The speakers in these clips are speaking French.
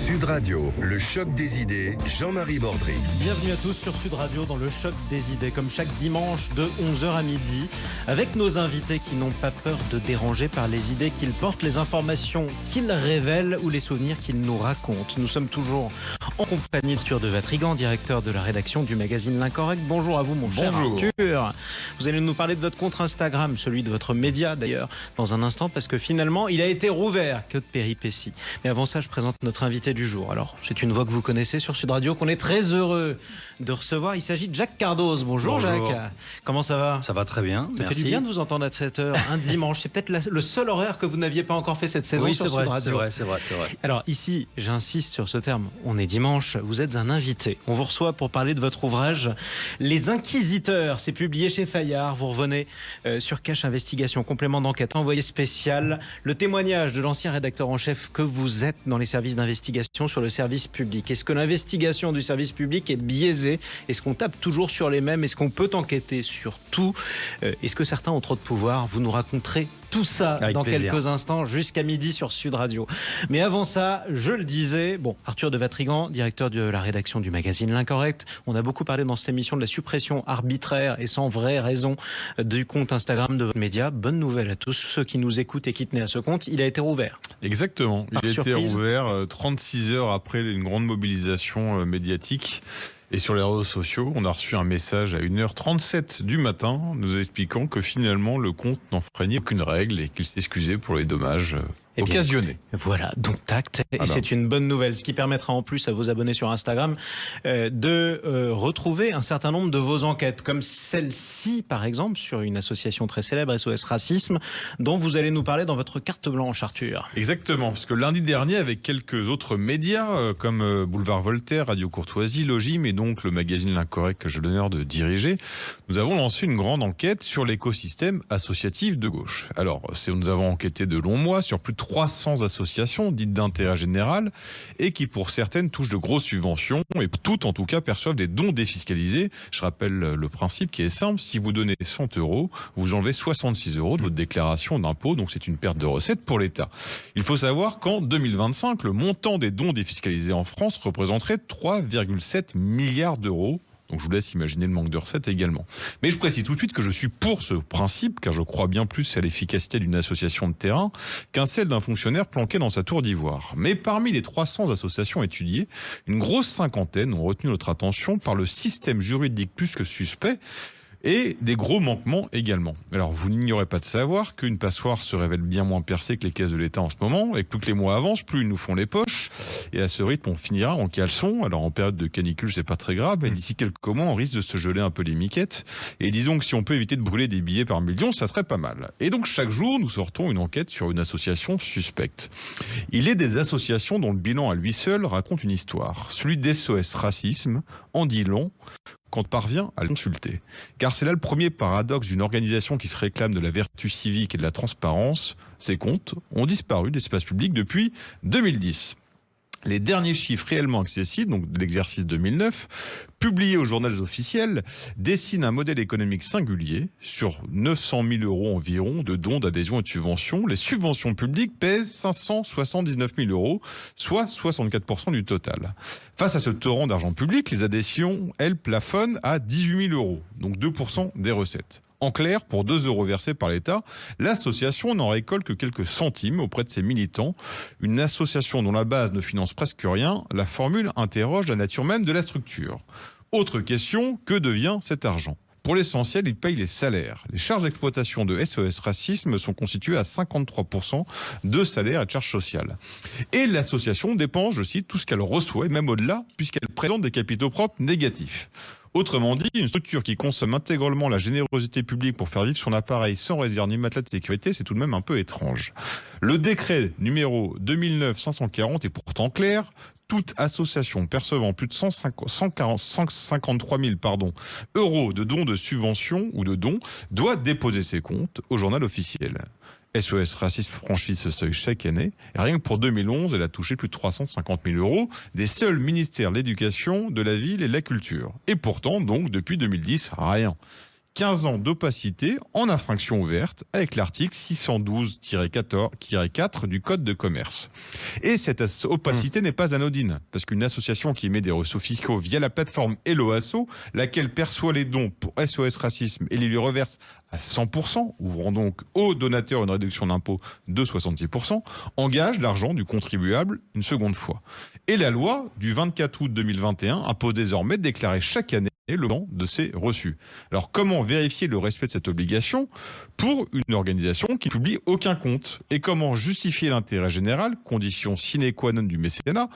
Sud Radio, le choc des idées, Jean-Marie Bordry. Bienvenue à tous sur Sud Radio dans le choc des idées, comme chaque dimanche de 11h à midi, avec nos invités qui n'ont pas peur de déranger par les idées qu'ils portent, les informations qu'ils révèlent ou les souvenirs qu'ils nous racontent. Nous sommes toujours en compagnie d'Arthur de Vatrigan, directeur de la rédaction du magazine L'Incorrect. Bonjour à vous, mon cher Arthur. Vous allez nous parler de votre compte Instagram, celui de votre média d'ailleurs, dans un instant, parce que finalement, il a été rouvert. Que de péripéties. Mais avant ça, je présente notre invité du jour. Alors, c'est une voix que vous connaissez sur Sud Radio, qu'on est très heureux de recevoir. Il s'agit de Jacques Cardoz. Bonjour. Jacques. Comment ça va ? Ça va très bien, ça merci. fait du bien de vous entendre à cette heure, un dimanche. C'est peut-être le seul horaire que vous n'aviez pas encore fait cette saison sur Sud Radio. C'est vrai. Alors ici, j'insiste sur ce terme, on est dimanche, vous êtes un invité. On vous reçoit pour parler de votre ouvrage « Les Inquisiteurs ». C'est publié chez Fayard. Vous revenez sur Cache Investigation, complément d'enquête, envoyé spécial. Le témoignage de l'ancien rédacteur en chef que vous êtes dans les services d'investigation sur le service public. Est-ce que l'investigation du service public est biaisée ? Est-ce qu'on tape toujours sur les mêmes ? Est-ce qu'on peut enquêter sur tout ? Est-ce que certains ont trop de pouvoir ? Vous nous raconterez tout ça avec dans plaisir. Quelques instants, jusqu'à midi sur Sud Radio. Mais avant ça, je le disais, Arthur de Vatrigan, directeur de la rédaction du magazine L'Incorrect. On a beaucoup parlé dans cette émission de la suppression arbitraire et sans vraie raison du compte Instagram de votre média. Bonne nouvelle à tous ceux qui nous écoutent et qui tenaient à ce compte. Il a été rouvert. Exactement. Il a été rouvert 36 heures après une grande mobilisation médiatique. Et sur les réseaux sociaux, on a reçu un message à 1h37 du matin nous expliquant que finalement le compte n'enfreignait aucune règle et qu'il s'excusait pour les dommages occasionnés. Voilà, donc tact. Et c'est une bonne nouvelle, ce qui permettra en plus à vos abonnés sur Instagram de retrouver un certain nombre de vos enquêtes, comme celle-ci par exemple, sur une association très célèbre, SOS Racisme, dont vous allez nous parler dans votre carte blanche, Arthur. Exactement, parce que lundi dernier, avec quelques autres médias, comme Boulevard Voltaire, Radio Courtoisie, Logime et donc le magazine L'Incorrect que j'ai l'honneur de diriger, nous avons lancé une grande enquête sur l'écosystème associatif de gauche. Alors, nous avons enquêté de longs mois sur plus de 300 associations dites d'intérêt général et qui pour certaines touchent de grosses subventions et toutes en tout cas perçoivent des dons défiscalisés. Je rappelle le principe qui est simple, si vous donnez 100 €, vous enlevez 66 € de votre déclaration d'impôt, donc c'est une perte de recettes pour l'État. Il faut savoir qu'en 2025, le montant des dons défiscalisés en France représenterait 3,7 milliards d'euros. Donc je vous laisse imaginer le manque de recettes également. Mais je précise tout de suite que je suis pour ce principe, car je crois bien plus à l'efficacité d'une association de terrain qu'à celle d'un fonctionnaire planqué dans sa tour d'ivoire. Mais parmi les 300 associations étudiées, une grosse cinquantaine ont retenu notre attention par le système juridique plus que suspect, et des gros manquements également. Alors, vous n'ignorez pas de savoir qu'une passoire se révèle bien moins percée que les caisses de l'État en ce moment, et que plus que les mois avancent, plus ils nous font les poches. Et à ce rythme, on finira en caleçon. Alors, en période de canicule, c'est pas très grave, mais d'ici quelques mois, on risque de se geler un peu les miquettes. Et disons que si on peut éviter de brûler des billets par millions, ça serait pas mal. Et donc, chaque jour, nous sortons une enquête sur une association suspecte. Il est des associations dont le bilan à lui seul raconte une histoire. Celui d'SOS Racisme en dit long quand on parvient à le consulter. Car c'est là le premier paradoxe d'une organisation qui se réclame de la vertu civique et de la transparence. Ses comptes ont disparu de l'espace public depuis 2010. Les derniers chiffres réellement accessibles, donc de l'exercice 2009, publiés au journal officiel, dessinent un modèle économique singulier sur 900 000 € environ de dons, d'adhésions et de subventions. Les subventions publiques pèsent 579 000 €, soit 64% du total. Face à ce torrent d'argent public, les adhésions, elles, plafonnent à 18 000 €, donc 2% des recettes. En clair, pour 2 € versés par l'État, l'association n'en récolte que quelques centimes auprès de ses militants. Une association dont la base ne finance presque rien, la formule interroge la nature même de la structure. Autre question, que devient cet argent ? Pour l'essentiel, il paye les salaires. Les charges d'exploitation de SOS Racisme sont constituées à 53% de salaires et de charges sociales. Et l'association dépense, je cite, tout ce qu'elle reçoit, et même au-delà, puisqu'elle présente des capitaux propres négatifs. Autrement dit, une structure qui consomme intégralement la générosité publique pour faire vivre son appareil sans réserve ni matelas de sécurité, c'est tout de même un peu étrange. Le décret numéro 2009-540 est pourtant clair. Toute association percevant plus de 153 000 € de dons de subventions ou de dons doit déposer ses comptes au journal officiel. SOS Racisme franchit ce seuil chaque année. Et rien que pour 2011, elle a touché plus de 350 000 € des seuls ministères de l'éducation, de la ville et de la culture. Et pourtant, donc, depuis 2010, rien. 15 ans d'opacité en infraction ouverte avec l'article 612-4 du Code de commerce. Et cette opacité n'est pas anodine, parce qu'une association qui émet des reçus fiscaux via la plateforme Helloasso, laquelle perçoit les dons pour SOS Racisme et les lui reverse à 100%, ouvrant donc aux donateurs une réduction d'impôt de 66%, engage l'argent du contribuable une seconde fois. Et la loi du 24 août 2021 impose désormais de déclarer chaque année le montant de ces reçus. Alors comment vérifier le respect de cette obligation pour une organisation qui ne publie aucun compte? Et comment justifier l'intérêt général, condition sine qua non du mécénat,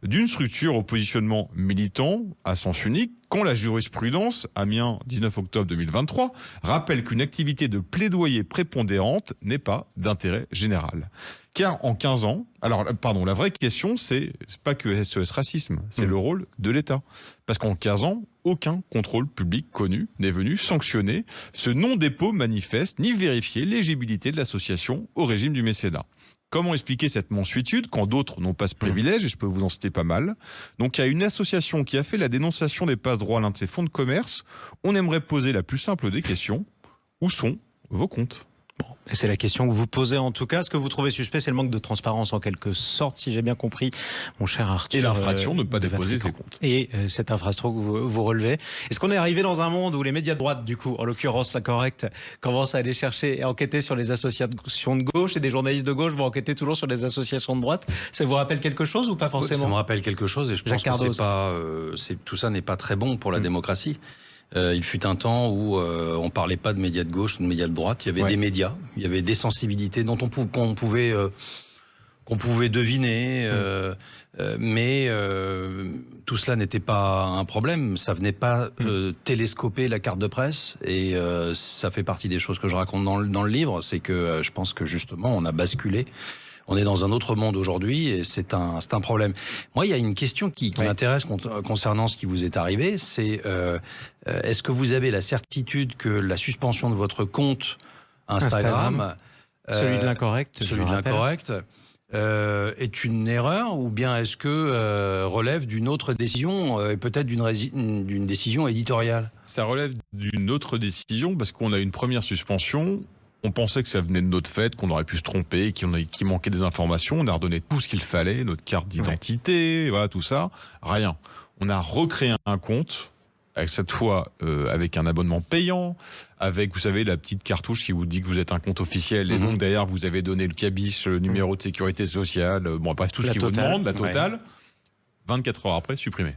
d'une structure au positionnement militant à sens unique, quand la jurisprudence, Amiens 19 octobre 2023, rappelle qu'une activité de plaidoyer prépondérante n'est pas d'intérêt général. Car en 15 ans, la vraie question, c'est pas que SOS Racisme, c'est le rôle de l'État. Parce qu'en 15 ans, aucun contrôle public connu n'est venu sanctionner ce non-dépôt manifeste ni vérifier l'éligibilité de l'association au régime du mécénat. Comment expliquer cette mansuétude quand d'autres n'ont pas ce privilège, et je peux vous en citer pas mal. Donc il y a une association qui a fait la dénonciation des passe-droits à l'un de ses fonds de commerce. On aimerait poser la plus simple des questions. Où sont vos comptes ? Bon, et c'est la question que vous posez en tout cas. Ce que vous trouvez suspect, c'est le manque de transparence en quelque sorte, si j'ai bien compris, mon cher Arthur. Et l'infraction de ne pas déposer ses comptes. Et cette infraction que vous relevez. Est-ce qu'on est arrivé dans un monde où les médias de droite, du coup, en l'occurrence l'Incorrect, commencent à aller chercher et enquêter sur les associations de gauche, et des journalistes de gauche vont enquêter toujours sur les associations de droite? Ça vous rappelle quelque chose ou pas forcément? Ça me rappelle quelque chose, et je pense que tout ça n'est pas très bon pour la démocratie. Il fut un temps où on parlait pas de médias de gauche ou de médias de droite. Il y avait des médias, il y avait des sensibilités dont qu'on pouvait deviner, mais tout cela n'était pas un problème. Ça venait pas télescoper la carte de presse, et ça fait partie des choses que je raconte dans le livre. C'est que je pense que justement on a basculé. On est dans un autre monde aujourd'hui, et c'est un problème. Moi, il y a une question qui m'intéresse concernant ce qui vous est arrivé. C'est est-ce que vous avez la certitude que la suspension de votre compte Instagram celui de l'Incorrect, est une erreur, ou bien est-ce que relève d'une autre décision, et peut-être d'une décision éditoriale? Ça relève d'une autre décision, parce qu'on a une première suspension. On pensait que ça venait de notre fait, qu'on aurait pu se tromper, qu'il manquait des informations. On a redonné tout ce qu'il fallait, notre carte d'identité, voilà, tout ça. Rien. On a recréé un compte, cette fois avec un abonnement payant, avec, vous savez, la petite cartouche qui vous dit que vous êtes un compte officiel. Et donc, derrière, vous avez donné le cabis, le numéro de sécurité sociale, bref, tout ce qu'il vous demande, la totale. 24 heures après, supprimé.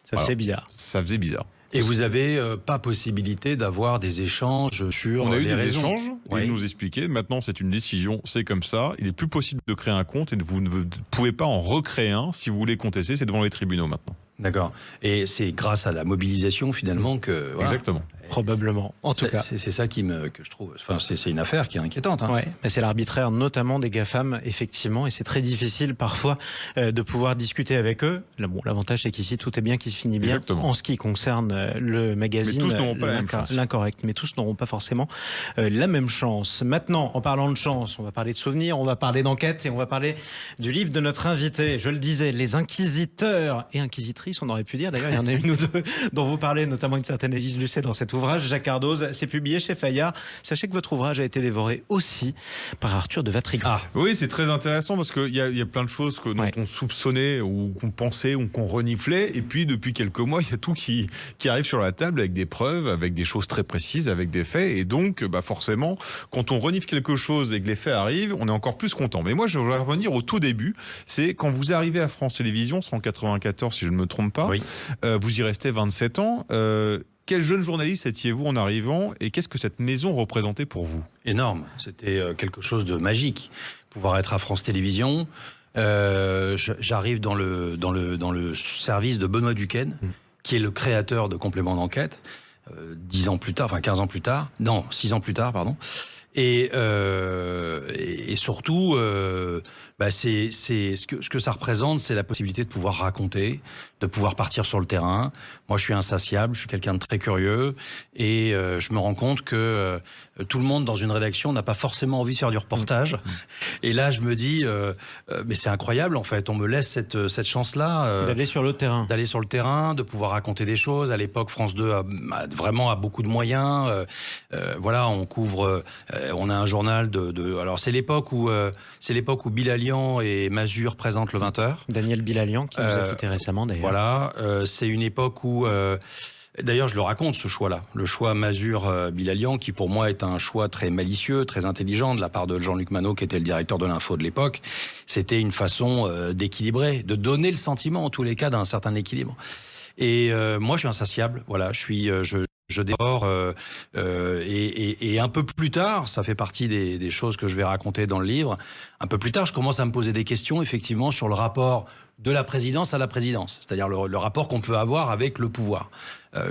Ça faisait bizarre. Ça faisait bizarre. Et vous n'avez pas possibilité d'avoir des échanges sur On a eu les des raisons. échanges, ils nous expliquaient, maintenant c'est une décision, c'est comme ça, il est plus possible de créer un compte, et vous ne pouvez pas en recréer un. Si vous voulez contester, c'est devant les tribunaux maintenant. D'accord. Et c'est grâce à la mobilisation finalement que... Voilà. Exactement. Probablement. En tout cas, c'est ça que je trouve... Enfin, c'est une affaire qui est inquiétante. Hein. Ouais, mais c'est l'arbitraire notamment des GAFAM, effectivement, et c'est très difficile parfois de pouvoir discuter avec eux. Bon, l'avantage, c'est qu'ici, tout est bien qui se finit bien. Exactement. En ce qui concerne le magazine. Mais tous n'auront pas la même chance. L'Incorrect, mais tous n'auront pas forcément la même chance. Maintenant, en parlant de chance, on va parler de souvenirs, on va parler d'enquête, et on va parler du livre de notre invité. Je le disais, Les Inquisiteurs et Inquisitrices, on aurait pu dire. D'ailleurs, il y en a une ou deux dont vous parlez, notamment une certaine Élise Lucet dans cet ouvrage. Jacques Cardoz, c'est publié chez Fayard. Sachez que votre ouvrage a été dévoré aussi par Arthur de Vatrigan. Ah oui, c'est très intéressant, parce qu'il y a plein de choses dont on soupçonnait, ou qu'on pensait, ou qu'on reniflait. Et puis, depuis quelques mois, il y a tout qui arrive sur la table, avec des preuves, avec des choses très précises, avec des faits. Et donc, forcément, quand on renifle quelque chose et que les faits arrivent, on est encore plus content. Mais moi, je voudrais revenir au tout début. C'est quand vous arrivez à France Télévisions, c'est en 94, si je ne me trompe pas. Oui. Vous y restez 27 ans. Quel jeune journaliste étiez-vous en arrivant, et qu'est-ce que cette maison représentait pour vous? Énorme, c'était quelque chose de magique. Pouvoir être à France Télévisions, j'arrive dans le service de Benoît Duquesne, qui est le créateur de Complément d'enquête, 6 ans plus tard, pardon. Et surtout, c'est ce que ça représente, c'est la possibilité de pouvoir raconter, de pouvoir partir sur le terrain. Moi, je suis insatiable, je suis quelqu'un de très curieux et je me rends compte que tout le monde dans une rédaction n'a pas forcément envie de faire du reportage. Et là, je me dis, mais c'est incroyable en fait, on me laisse cette chance-là. D'aller sur le terrain. D'aller sur le terrain, de pouvoir raconter des choses. À l'époque, France 2 a beaucoup de moyens. Voilà, on couvre, on a un journal alors c'est l'époque où Bilalian et Mazur présentent le 20h. Daniel Bilalian qui nous a quitté récemment d'ailleurs. Voilà, c'est une époque où d'ailleurs, je le raconte, ce choix-là. Le choix Mazur-Bilalian, qui pour moi est un choix très malicieux, très intelligent de la part de Jean-Luc Manot, qui était le directeur de l'info de l'époque. C'était une façon d'équilibrer, de donner le sentiment, en tous les cas, d'un certain équilibre. Et moi, je suis insatiable. Voilà, je dévore. Et un peu plus tard, ça fait partie des choses que je vais raconter dans le livre, un peu plus tard, je commence à me poser des questions, effectivement, sur le rapport de la présidence à la présidence, c'est-à-dire le rapport qu'on peut avoir avec le pouvoir.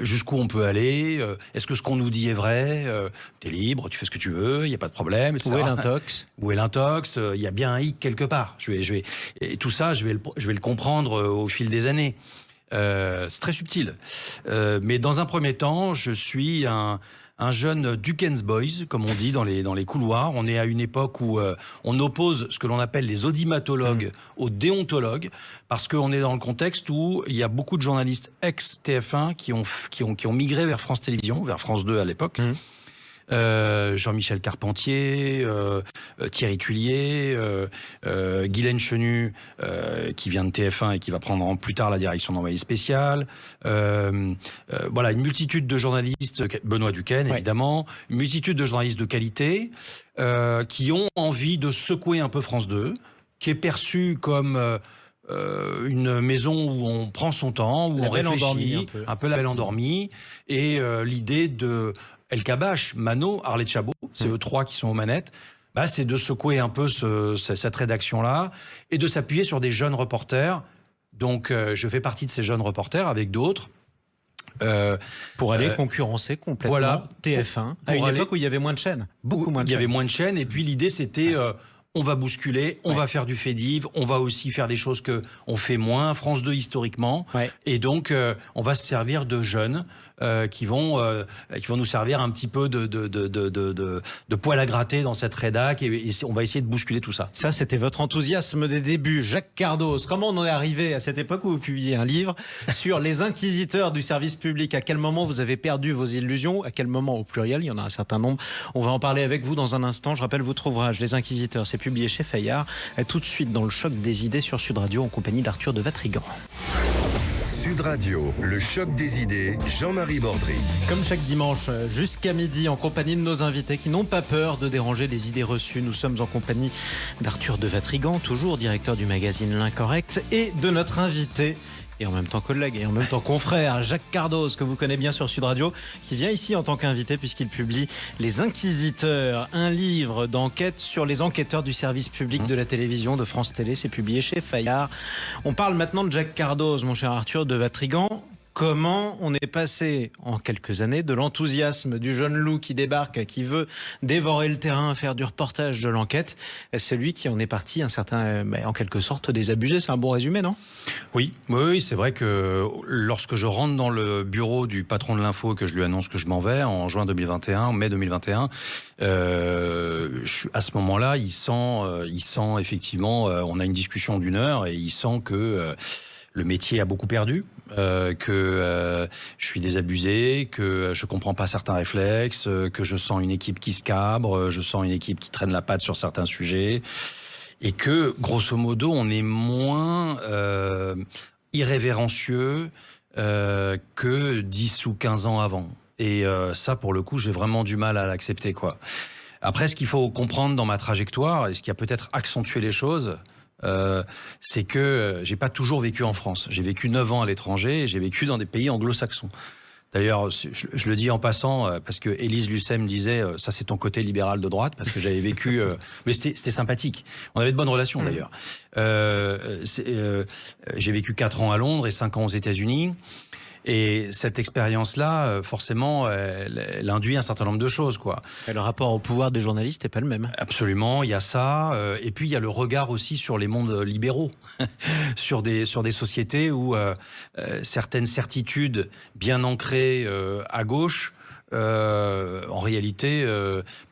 Jusqu'où on peut aller, est-ce que ce qu'on nous dit est vrai, t'es libre, tu fais ce que tu veux, il n'y a pas de problème, etc. Où est l'intox ? Où est l'intox ? Il y a bien un hic quelque part. Et tout ça, je vais le comprendre au fil des années. C'est très subtil. Mais dans un premier temps, je suis un jeune Duquesne Boys, comme on dit dans les couloirs. On est à une époque où on oppose ce que l'on appelle les audimatologues aux déontologues, parce qu'on est dans le contexte où il y a beaucoup de journalistes ex-TF1 qui ont migré vers France Télévisions, vers France 2 à l'époque. Jean-Michel Carpentier, Thierry Tullier, Guylaine Chenu, qui vient de TF1 et qui va prendre plus tard la direction d'envoyé spécial. Voilà, une multitude de journalistes, Benoît Duquesne évidemment, une multitude de journalistes de qualité qui ont envie de secouer un peu France 2, qui est perçue comme une maison où on prend son temps, où on réfléchit, un peu la belle endormie, et l'idée de El Kabbach, Manot, Arlette Chabot, c'est eux trois qui sont aux manettes, c'est de secouer un peu cette rédaction-là et de s'appuyer sur des jeunes reporters. Donc je fais partie de ces jeunes reporters avec d'autres. Pour aller concurrencer complètement TF1, à une époque où il y avait moins de chaînes, beaucoup moins de chaînes. Il y avait moins de chaînes, et puis l'idée c'était... on va bousculer, on va faire du fait div, on va aussi faire des choses que on fait moins, France 2 historiquement, et donc on va se servir de jeunes qui vont nous servir un petit peu de poil à gratter dans cette rédac, et on va essayer de bousculer tout ça. Ça, c'était votre enthousiasme des débuts. Jacques Cardos, comment on en est arrivé à cette époque où vous publiez un livre sur les inquisiteurs du service public? À quel moment vous avez perdu vos illusions? À quel moment, au pluriel? Il y en a un certain nombre. On va en parler avec vous dans un instant. Je rappelle votre ouvrage, Les Inquisiteurs. C'est publié chez Fayard. Tout de suite dans le choc des idées sur Sud Radio en compagnie d'Arthur de Vatrigan. Sud Radio, le choc des idées, Jean-Marie Bordry. Comme chaque dimanche, jusqu'à midi, en compagnie de nos invités qui n'ont pas peur de déranger les idées reçues. Nous sommes en compagnie d'Arthur de Vatrigan, toujours directeur du magazine L'Incorrect, et de notre invité, et en même temps collègue, et en même temps confrère, Jacques Cardos, que vous connaissez bien sur Sud Radio, qui vient ici en tant qu'invité puisqu'il publie Les Inquisiteurs, un livre d'enquête sur les enquêteurs du service public de la télévision de France Télé. C'est publié chez Fayard. On parle maintenant de Jacques Cardos, mon cher Arthur de Vatrigan. Comment on est passé en quelques années de l'enthousiasme du jeune loup qui débarque, qui veut dévorer le terrain, faire du reportage, de l'enquête, à celui qui en est parti en quelque sorte désabusé. C'est un bon résumé, non ? Oui, c'est vrai que lorsque je rentre dans le bureau du patron de l'info et que je lui annonce que je m'en vais en mai 2021, à ce moment-là, il sent effectivement, on a une discussion d'1 heure et il sent que le métier a beaucoup perdu, que je suis désabusé, que je comprends pas certains réflexes, que je sens une équipe qui se cabre, je sens une équipe qui traîne la patte sur certains sujets, et que, grosso modo, on est moins irrévérencieux que 10 ou 15 ans avant. Et ça, pour le coup, j'ai vraiment du mal à l'accepter, quoi. Après, ce qu'il faut comprendre dans ma trajectoire, et ce qui a peut-être accentué les choses, c'est que j'ai pas toujours vécu en France. J'ai vécu 9 ans à l'étranger et j'ai vécu dans des pays anglo-saxons. D'ailleurs, je le dis en passant, parce que Élise Lucet me disait ça c'est ton côté libéral de droite, parce que j'avais vécu... mais c'était sympathique. On avait de bonnes relations d'ailleurs. J'ai vécu 4 ans à Londres et 5 ans aux États-Unis. Et cette expérience-là, forcément, elle induit un certain nombre de choses, quoi. Et le rapport au pouvoir des journalistes n'est pas le même. Absolument, il y a ça. Et puis, il y a le regard aussi sur les mondes libéraux, sur des sociétés où certaines certitudes bien ancrées à gauche, en réalité,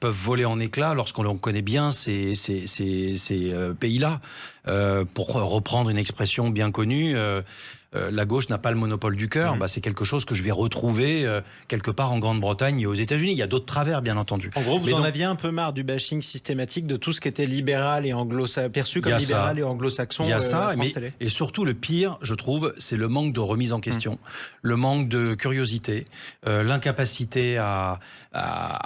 peuvent voler en éclats lorsqu'on connaît bien ces pays-là. Pour reprendre une expression bien connue, la gauche n'a pas le monopole du cœur. C'est quelque chose que je vais retrouver quelque part en Grande-Bretagne et aux États-Unis. Il y a d'autres travers, bien entendu. En gros, vous en aviez un peu marre du bashing systématique de tout ce qui était libéral et perçu comme libéral et anglo-saxon. Il y a ça, et surtout le pire, je trouve, c'est le manque de remise en question, le manque de curiosité, l'incapacité à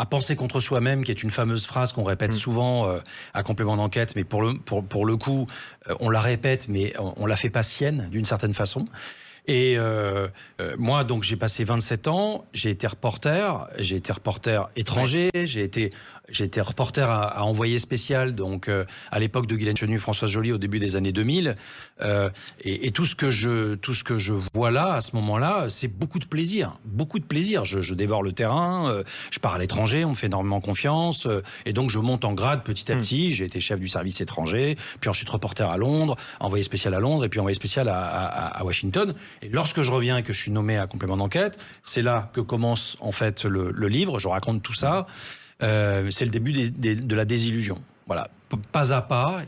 penser contre soi-même, qui est une fameuse phrase qu'on répète souvent à complément d'enquête, mais pour le coup, on la répète, mais on la fait pas sienne d'une certaine façon. Et moi, donc, j'ai passé 27 ans, j'ai été reporter étranger, j'ai été reporter à envoyé spécial, donc à l'époque de Guylaine Chenu, Françoise Joly, au début des années 2000. Et tout ce que je vois là, à ce moment-là, c'est beaucoup de plaisir. Beaucoup de plaisir. Je dévore le terrain, je pars à l'étranger, on me fait énormément confiance. Et donc, je monte en grade petit à petit. J'ai été chef du service étranger, puis ensuite reporter à Londres, envoyé spécial à Londres, et puis envoyé spécial à Washington. Et lorsque je reviens et que je suis nommé à complément d'enquête, c'est là que commence en fait le livre. Je raconte tout ça. C'est le début de la désillusion. Voilà, pas à pas,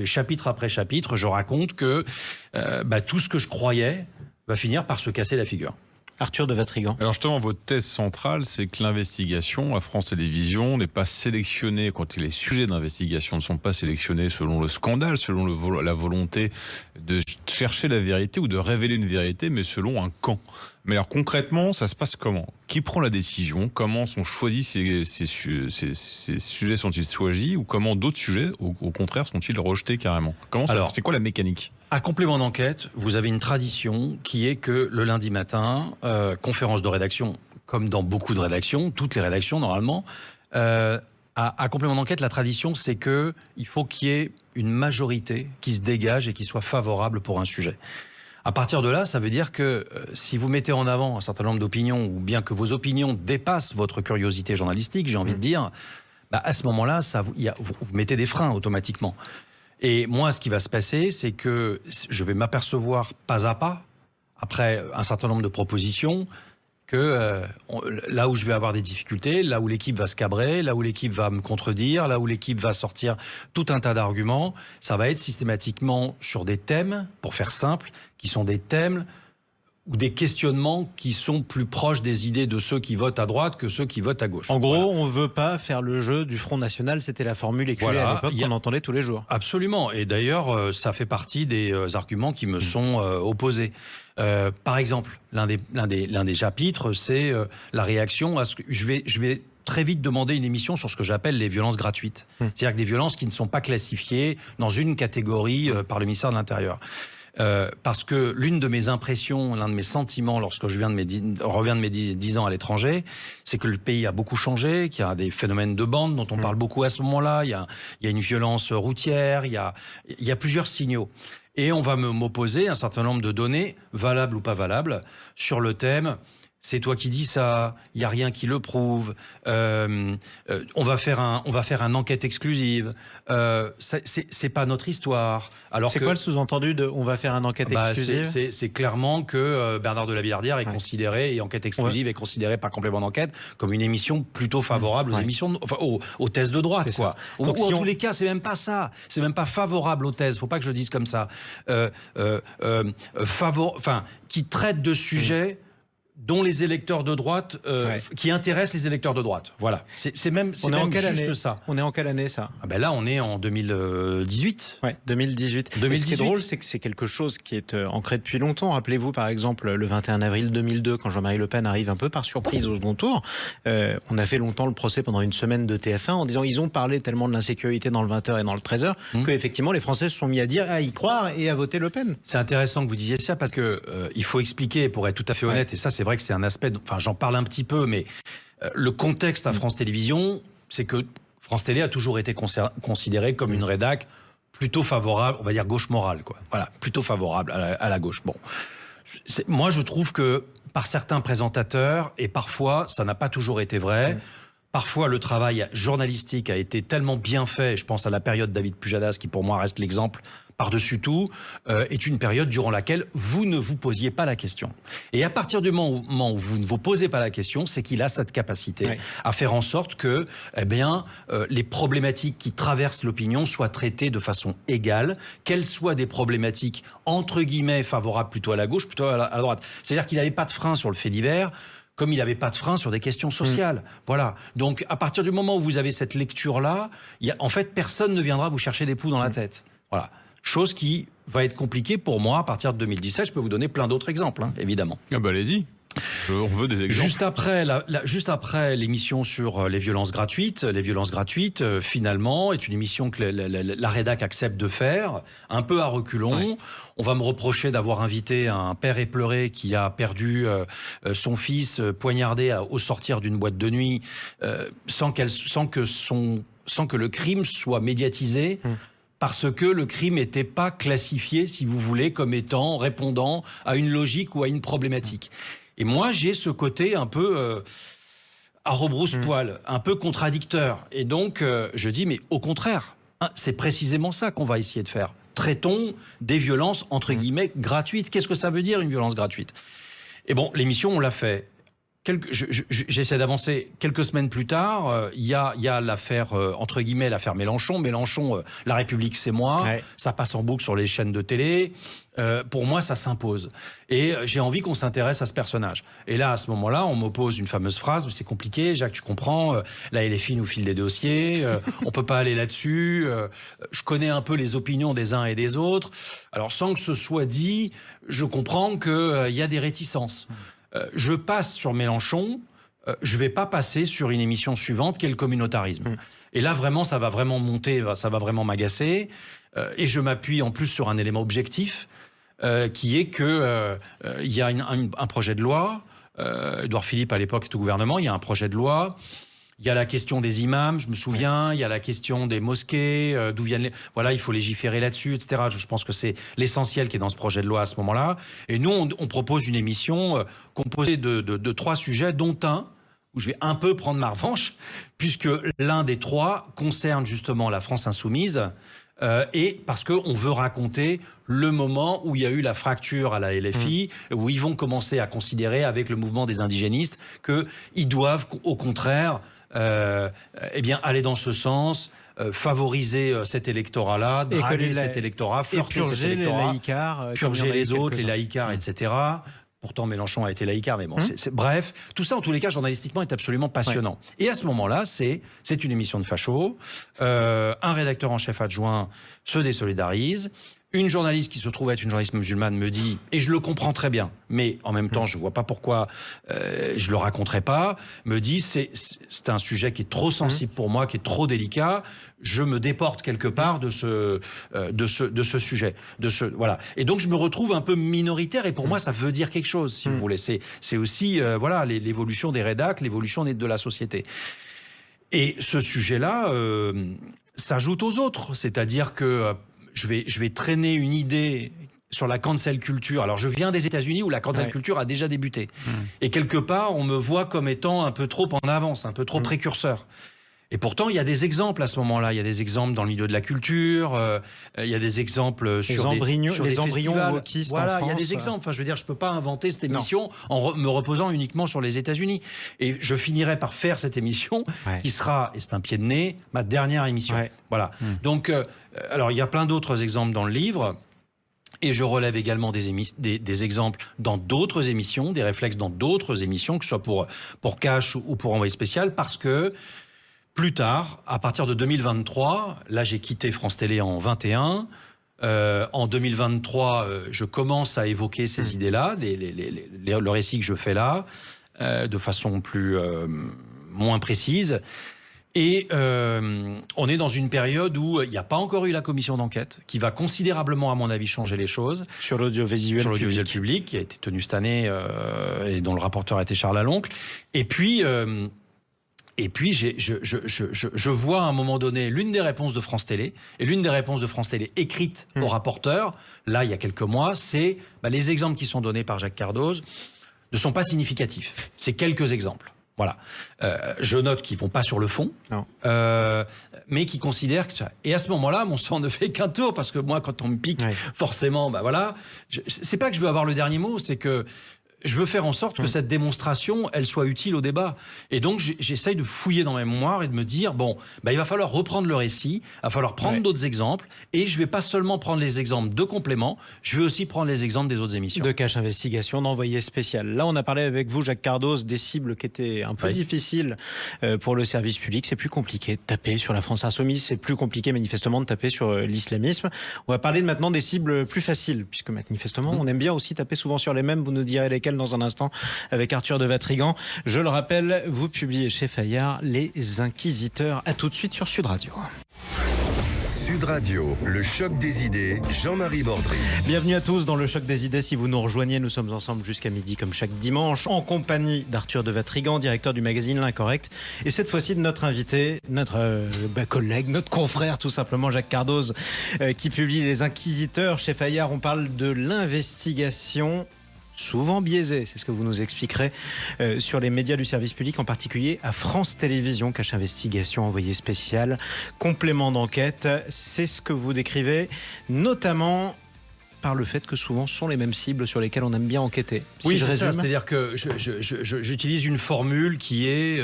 chapitre après chapitre, je raconte que tout ce que je croyais va finir par se casser la figure. Arthur de Vatrigan. Alors justement, votre thèse centrale, c'est que l'investigation à France Télévisions n'est pas sélectionnée, quand les sujets d'investigation ne sont pas sélectionnés selon le scandale, selon la volonté de chercher la vérité ou de révéler une vérité, mais selon un camp. Mais alors concrètement, ça se passe comment? Qui prend la décision? Comment sont choisis ces sujets? Sont-ils choisis? Ou comment d'autres sujets, au contraire, sont-ils rejetés carrément? C'est quoi la mécanique? À complément d'enquête, vous avez une tradition qui est que le lundi matin, conférence de rédaction, comme dans beaucoup de rédactions, toutes les rédactions normalement, à complément d'enquête, la tradition, c'est que il faut qu'il y ait une majorité qui se dégage et qui soit favorable pour un sujet. À partir de là, ça veut dire que si vous mettez en avant un certain nombre d'opinions, ou bien que vos opinions dépassent votre curiosité journalistique, j'ai envie de dire, à ce moment-là, vous mettez des freins automatiquement. Et moi, ce qui va se passer, c'est que je vais m'apercevoir pas à pas, après un certain nombre de propositions, que là où je vais avoir des difficultés, là où l'équipe va se cabrer, là où l'équipe va me contredire, là où l'équipe va sortir tout un tas d'arguments, ça va être systématiquement sur des thèmes, pour faire simple, qui sont des thèmes ou des questionnements qui sont plus proches des idées de ceux qui votent à droite que ceux qui votent à gauche. En gros, on ne veut pas faire le jeu du Front National, c'était la formule éculée à l'époque qu'on entendait tous les jours. Absolument, et d'ailleurs, ça fait partie des arguments qui me sont opposés. Par exemple, l'un des chapitres, c'est la réaction à ce que je vais très vite demander une émission sur ce que j'appelle les violences gratuites. C'est-à-dire que des violences qui ne sont pas classifiées dans une catégorie par le ministère de l'Intérieur. Parce que l'une de mes impressions, l'un de mes sentiments lorsque je reviens de mes 10 ans à l'étranger, c'est que le pays a beaucoup changé, qu'il y a des phénomènes de bande dont on parle beaucoup à ce moment-là, il y a une violence routière, il y a plusieurs signaux. Et on va m'opposer un certain nombre de données, valables ou pas valables, sur le thème. C'est toi qui dis ça, il n'y a rien qui le prouve, on va faire une enquête exclusive, c'est pas notre histoire. C'est quoi le sous-entendu de on va faire une enquête exclusive? C'est clairement que Bernard de la Villardière est considéré, et enquête exclusive est considérée par complément d'enquête comme une émission plutôt favorable aux émissions, aux thèses de droite, quoi. Ou en tous les cas, c'est même pas ça, c'est même pas favorable aux thèses, faut pas que je le dise comme ça, qui traite de sujets dont les électeurs de droite, qui intéressent les électeurs de droite. Voilà. C'est même juste ça. On est en quelle année, ça? Là, on est en 2018. Ouais, 2018. Et ce qui est drôle, c'est que c'est quelque chose qui est ancré depuis longtemps. Rappelez-vous, par exemple, le 21 avril 2002, quand Jean-Marie Le Pen arrive un peu par surprise au second tour, on a fait longtemps le procès pendant une semaine de TF1 en disant ils ont parlé tellement de l'insécurité dans le 20h et dans le 13h que effectivement les Français se sont mis à y croire et à voter Le Pen. C'est intéressant que vous disiez ça parce que il faut expliquer, pour être tout à fait honnête, et ça c'est vrai que c'est un aspect, j'en parle un petit peu, mais le contexte à France Télévisions, c'est que France Télé a toujours été considérée comme une rédac plutôt favorable, on va dire gauche morale, quoi. Voilà, plutôt favorable à la gauche. Bon, moi je trouve que par certains présentateurs, et parfois, ça n'a pas toujours été vrai. Parfois, le travail journalistique a été tellement bien fait, je pense à la période David Pujadas, qui pour moi reste l'exemple par-dessus tout, est une période durant laquelle vous ne vous posiez pas la question. Et à partir du moment où vous ne vous posez pas la question, c'est qu'il a cette capacité à faire en sorte que les problématiques qui traversent l'opinion soient traitées de façon égale, qu'elles soient des problématiques entre guillemets favorables plutôt à la gauche, plutôt à la droite. C'est-à-dire qu'il n'avait pas de frein sur le fait divers, comme il n'avait pas de frein sur des questions sociales. Voilà. Donc, à partir du moment où vous avez cette lecture-là, en fait, personne ne viendra vous chercher des poux dans la tête. Voilà. Chose qui va être compliquée pour moi à partir de 2017. Je peux vous donner plein d'autres exemples, évidemment. Ah bah allez-y. On veut des exemples. Juste après l'émission sur les violences gratuites, finalement, est une émission que la rédac accepte de faire, un peu à reculons. On va me reprocher d'avoir invité un père éploré qui a perdu son fils poignardé au sortir d'une boîte de nuit, sans que le crime soit médiatisé. Parce que le crime n'était pas classifié, si vous voulez, comme étant répondant à une logique ou à une problématique. Et moi, j'ai ce côté un peu à rebrousse-poil, un peu contradicteur. Et donc, je dis, mais au contraire, c'est précisément ça qu'on va essayer de faire. Traitons des violences, entre guillemets, gratuites. Qu'est-ce que ça veut dire, une violence gratuite ? Et bon, l'émission, on l'a fait. J'essaie d'avancer. Quelques semaines plus tard, il y a l'affaire, entre guillemets, l'affaire Mélenchon. Mélenchon, La République, c'est moi. Ça passe en boucle sur les chaînes de télé. Pour moi, ça s'impose. Et j'ai envie qu'on s'intéresse à ce personnage. Et là, à ce moment-là, on m'oppose une fameuse phrase. C'est compliqué, Jacques, tu comprends. La LFI nous file des dossiers. On peut pas aller là-dessus. Je connais un peu les opinions des uns et des autres. Alors, sans que ce soit dit, je comprends qu'il y a des réticences. Je passe sur Mélenchon, je vais pas passer sur une émission suivante qui est le communautarisme. Et là, vraiment, ça va vraiment monter, ça va vraiment m'agacer. Et je m'appuie en plus sur un élément objectif, qui est que il y a un projet de loi. Édouard Philippe, à l'époque, était au gouvernement. Il y a un projet de loi. Il y a la question des imams, je me souviens. Il y a la question des mosquées, d'où viennent les... Voilà, il faut légiférer là-dessus, etc. Je pense que c'est l'essentiel qui est dans ce projet de loi à ce moment-là. Et nous, on propose une émission composée de 3 sujets, dont un où je vais un peu prendre ma revanche, puisque l'un des 3 concerne justement la France insoumise, et parce qu'on veut raconter le moment où il y a eu la fracture à la LFI, où ils vont commencer à considérer avec le mouvement des indigénistes qu'ils doivent au contraire aller dans ce sens, favoriser cet électorat-là, draguer cet électorat, flirter cet électorat, purger les autres, les laïcards, etc. Pourtant, Mélenchon a été laïcard, mais bon, bref, tout ça, en tous les cas, journalistiquement, est absolument passionnant. Et à ce moment-là, c'est une émission de facho. Un rédacteur en chef adjoint se désolidarise. Une journaliste qui se trouve être une journaliste musulmane me dit, et je le comprends très bien, mais en même temps, je vois pas pourquoi je le raconterai pas, me dit, c'est un sujet qui est trop sensible pour moi, qui est trop délicat, je me déporte quelque part de ce sujet, voilà. Et donc, je me retrouve un peu minoritaire, et pour moi, ça veut dire quelque chose, si vous voulez. C'est aussi, l'évolution des rédacs, l'évolution de la société. Et ce sujet-là s'ajoute aux autres, c'est-à-dire que je vais traîner une idée sur la cancel culture. Alors, je viens des États-Unis où la cancel culture a déjà débuté. Et quelque part, on me voit comme étant un peu trop en avance, un peu trop précurseur. Et pourtant, il y a des exemples à ce moment-là. Il y a des exemples dans le milieu de la culture. Il y a des exemples sur des embryons wokistes en France. Il y a des exemples. Enfin, je veux dire, je peux pas inventer cette émission en me reposant uniquement sur les États-Unis. Et je finirai par faire cette émission qui sera, et c'est un pied de nez, ma dernière émission. Voilà. Donc, alors, il y a plein d'autres exemples dans le livre. Et je relève également des exemples dans d'autres émissions, des réflexes dans d'autres émissions, que ce soit pour Cash ou pour Envoyé spécial, parce que plus tard, à partir de 2023, là j'ai quitté France Télé en 21. En 2023, je commence à évoquer ces idées-là, le récit que je fais là, de façon moins précise. Et on est dans une période où il n'y a pas encore eu la commission d'enquête, qui va considérablement, à mon avis, changer les choses. Sur l'audiovisuel public, qui a été tenu cette année et dont le rapporteur a été Charles Aloncle. Et puis je vois à un moment donné l'une des réponses de France Télé, et l'une des réponses de France Télé écrite au rapporteur, là, il y a quelques mois, c'est les exemples qui sont donnés par Jacques Cardoz ne sont pas significatifs. C'est quelques exemples. Voilà. Je note qu'ils vont pas sur le fond, mais qui considèrent que... Et à ce moment-là, mon sang ne fait qu'un tour, parce que moi, quand on me pique, forcément, voilà. C'est pas que je veux avoir le dernier mot, c'est que je veux faire en sorte que cette démonstration, elle soit utile au débat. Et donc, j'essaye de fouiller dans ma mémoire et de me dire, il va falloir reprendre le récit, il va falloir prendre d'autres exemples, et je vais pas seulement prendre les exemples de compléments, je vais aussi prendre les exemples des autres émissions. De Cache Investigation, d'envoyé spécial. Là, on a parlé avec vous, Jacques Cardos, des cibles qui étaient un peu difficiles pour le service public. C'est plus compliqué de taper sur la France Insoumise, c'est plus compliqué manifestement de taper sur l'islamisme. On va parler maintenant des cibles plus faciles, puisque manifestement, on aime bien aussi taper souvent sur les mêmes. Vous nous direz lesquels dans un instant avec Arthur de Vatrigan. Je le rappelle, vous publiez chez Fayard Les Inquisiteurs. À tout de suite sur Sud Radio. Sud Radio, le choc des idées, Jean-Marie Bordry. Bienvenue à tous dans le choc des idées. Si vous nous rejoignez, nous sommes ensemble jusqu'à midi comme chaque dimanche en compagnie d'Arthur de Vatrigan, directeur du magazine L'Incorrect. Et cette fois-ci de notre invité, notre collègue, notre confrère tout simplement, Jacques Cardos, qui publie Les Inquisiteurs chez Fayard. On parle de l'investigation souvent biaisé, c'est ce que vous nous expliquerez sur les médias du service public, en particulier à France Télévisions, Cache Investigation, envoyé spécial, complément d'enquête. C'est ce que vous décrivez, notamment par le fait que souvent ce sont les mêmes cibles sur lesquelles on aime bien enquêter. Oui, c'est ça, c'est-à-dire que j'utilise une formule qui est...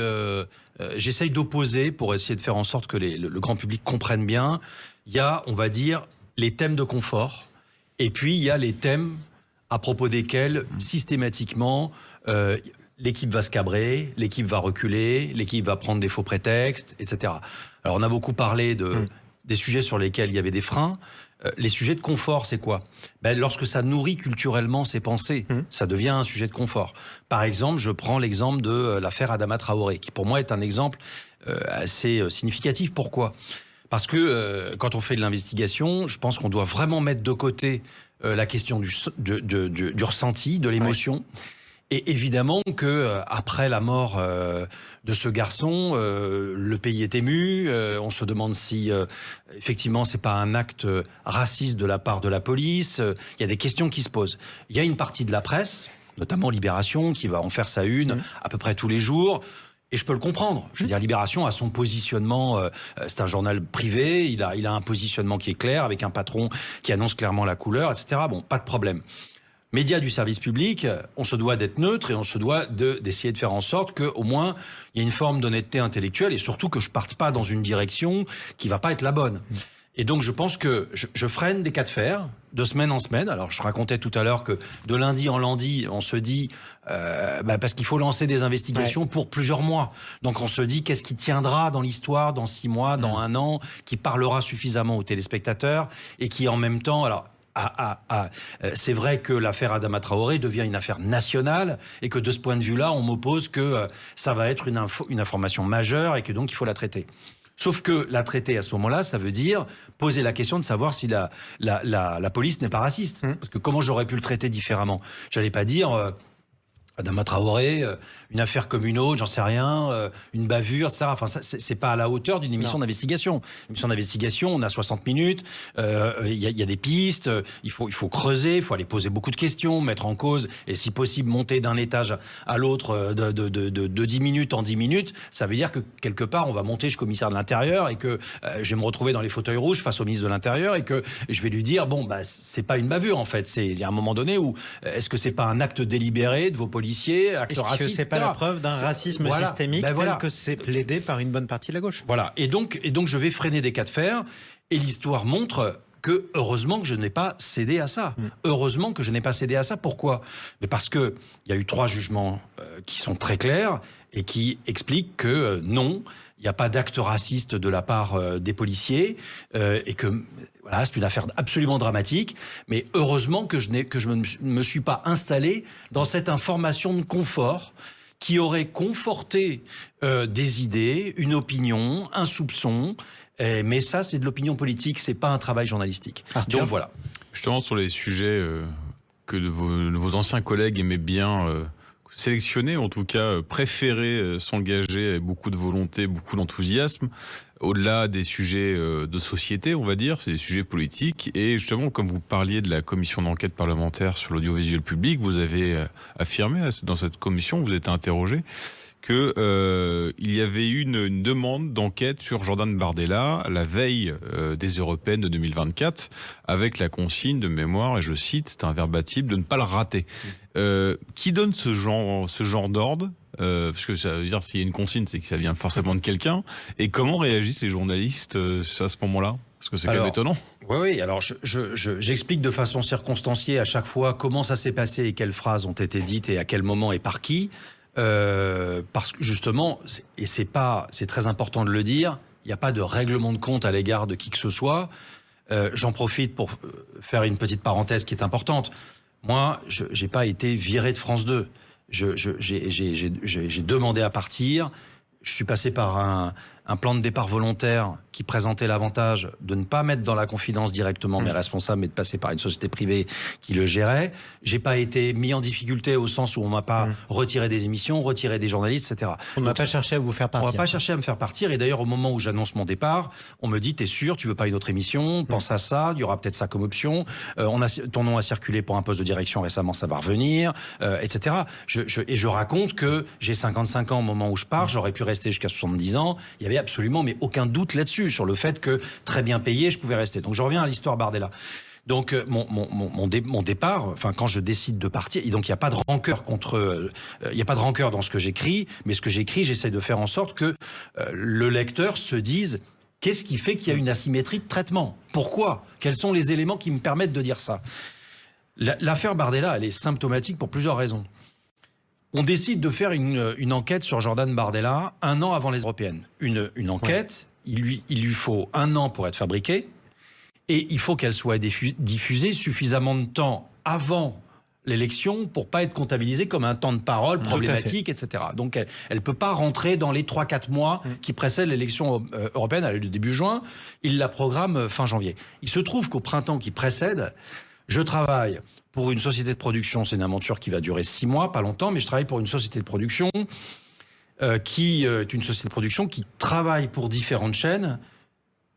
j'essaye d'opposer, pour essayer de faire en sorte que le grand public comprenne bien, il y a, on va dire, les thèmes de confort, et puis il y a les thèmes à propos desquels, systématiquement, l'équipe va se cabrer, l'équipe va reculer, l'équipe va prendre des faux prétextes, etc. Alors, on a beaucoup parlé des sujets sur lesquels il y avait des freins. Les sujets de confort, c'est quoi ? Lorsque ça nourrit culturellement ses pensées, ça devient un sujet de confort. Par exemple, je prends l'exemple de l'affaire Adama Traoré, qui pour moi est un exemple assez significatif. Pourquoi ? Parce que quand on fait de l'investigation, je pense qu'on doit vraiment mettre de côté la question du ressenti, de l'émotion. Et évidemment que après la mort de ce garçon, le pays est ému. On se demande si effectivement c'est pas un acte raciste de la part de la police. Il y a des questions qui se posent. Il y a une partie de la presse, notamment Libération, qui va en faire sa une à peu près tous les jours. Et je peux le comprendre. Je veux dire, Libération a son positionnement. C'est un journal privé. Il a un positionnement qui est clair, avec un patron qui annonce clairement la couleur, etc. Bon, pas de problème. Médias du service public, on se doit d'être neutre et on se doit d'essayer de faire en sorte qu'au moins il y ait une forme d'honnêteté intellectuelle et surtout que je parte pas dans une direction qui va pas être la bonne. Et donc je pense que je freine des cas de fer de semaine en semaine. Alors je racontais tout à l'heure que de lundi en lundi, on se dit parce qu'il faut lancer des investigations pour plusieurs mois. Donc on se dit qu'est-ce qui tiendra dans l'histoire dans 6 mois, dans 1 an, qui parlera suffisamment aux téléspectateurs et qui en même temps c'est vrai que l'affaire Adama Traoré devient une affaire nationale et que de ce point de vue-là, on m'oppose que ça va être une information majeure et que donc il faut la traiter. Sauf que la traiter à ce moment-là, ça veut dire poser la question de savoir si la police n'est pas raciste. Parce que comment j'aurais pu le traiter différemment ? J'allais pas dire Adama Traoré, une affaire comme une autre, j'en sais rien, une bavure, etc. Enfin, ça, c'est pas à la hauteur d'une émission d'investigation. Une émission d'investigation, on a 60 minutes, il y a des pistes, il faut creuser, il faut aller poser beaucoup de questions, mettre en cause, et si possible monter d'un étage à l'autre de 10 minutes en 10 minutes. Ça veut dire que quelque part, on va monter jusqu'au commissaire de l'Intérieur et que je vais me retrouver dans les fauteuils rouges face au ministre de l'Intérieur et que je vais lui dire, c'est pas une bavure en fait. Il y a un moment donné où, est-ce que c'est pas un acte délibéré de vos policiers? Est-ce que c'est pas la preuve d'un racisme systémique tel que c'est plaidé par une bonne partie de la gauche? Voilà. Et donc je vais freiner des cas de fer. Et l'histoire montre que heureusement que je n'ai pas cédé à ça. Heureusement que je n'ai pas cédé à ça. Pourquoi? Mais parce que il y a eu 3 jugements qui sont très clairs et qui expliquent que non, il n'y a pas d'acte raciste de la part des policiers et que voilà, c'est une affaire absolument dramatique. Mais heureusement que je ne me suis pas installé dans cette information de confort qui aurait conforté des idées, une opinion, un soupçon. Mais ça, c'est de l'opinion politique, c'est pas un travail journalistique. Arthur. Donc voilà. Justement, sur les sujets que vos anciens collègues aimaient bien sélectionné, en tout cas préféré s'engager avec beaucoup de volonté, beaucoup d'enthousiasme, au-delà des sujets de société, on va dire, c'est des sujets politiques. Et justement, comme vous parliez de la commission d'enquête parlementaire sur l'audiovisuel public, vous avez affirmé dans cette commission, vous êtes interrogé, que il y avait eu une demande d'enquête sur Jordan Bardella la veille des européennes de 2024, avec la consigne de mémoire, et je cite, c'est un verbatim, de ne pas le rater. Qui donne ce genre d'ordre, parce que ça veut dire s'il y a une consigne, c'est que ça vient forcément de quelqu'un. Et comment réagissent les journalistes à ce moment-là? Parce que c'est quand même étonnant. Oui, alors j'explique de façon circonstanciée à chaque fois comment ça s'est passé et quelles phrases ont été dites et à quel moment et par qui. Parce que justement, c'est très important de le dire, il n'y a pas de règlement de compte à l'égard de qui que ce soit. J'en profite pour faire une petite parenthèse qui est importante. Moi, je n'ai pas été viré de France 2. J'ai demandé à partir. Je suis passé par un plan de départ volontaire qui présentait l'avantage de ne pas mettre dans la confidence directement mes responsables, mais de passer par une société privée qui le gérait. J'ai pas été mis en difficulté au sens où on m'a pas retiré des émissions, retiré des journalistes, etc. On n'a pas cherché à vous faire partir. On n'a pas cherché à me faire partir. Et d'ailleurs, au moment où j'annonce mon départ, on me dit, t'es sûr, tu veux pas une autre émission? Pense à ça, il y aura peut-être ça comme option. Ton nom a circulé pour un poste de direction récemment, ça va revenir, etc. Et je raconte que j'ai 55 ans au moment où je pars, j'aurais pu rester jusqu'à 70 ans. Il y avait absolument mais aucun doute là-dessus, sur le fait que très bien payé, je pouvais rester. Donc je reviens à l'histoire Bardella. Donc mon départ, enfin quand je décide de partir, et donc il n'y a pas de rancœur il n'y a pas de rancœur dans ce que j'écris, mais ce que j'écris, j'essaie de faire en sorte que le lecteur se dise qu'est-ce qui fait qu'il y a une asymétrie de traitement? Pourquoi? Quels sont les éléments qui me permettent de dire ça? L'affaire Bardella, elle est symptomatique pour plusieurs raisons. On décide de faire une enquête sur Jordan Bardella 1 an avant les européennes. Une enquête, il lui faut 1 an pour être fabriquée et il faut qu'elle soit diffusée suffisamment de temps avant l'élection pour pas être comptabilisée comme un temps de parole problématique, etc. Donc elle ne peut pas rentrer dans les 3-4 mois qui précèdent l'élection européenne, elle a lieu début juin, il la programme fin janvier. Il se trouve qu'au printemps qui précède, je travaille pour une société de production, c'est une aventure qui va durer 6 mois, pas longtemps, mais je travaille pour une société de production qui est une société de production qui travaille pour différentes chaînes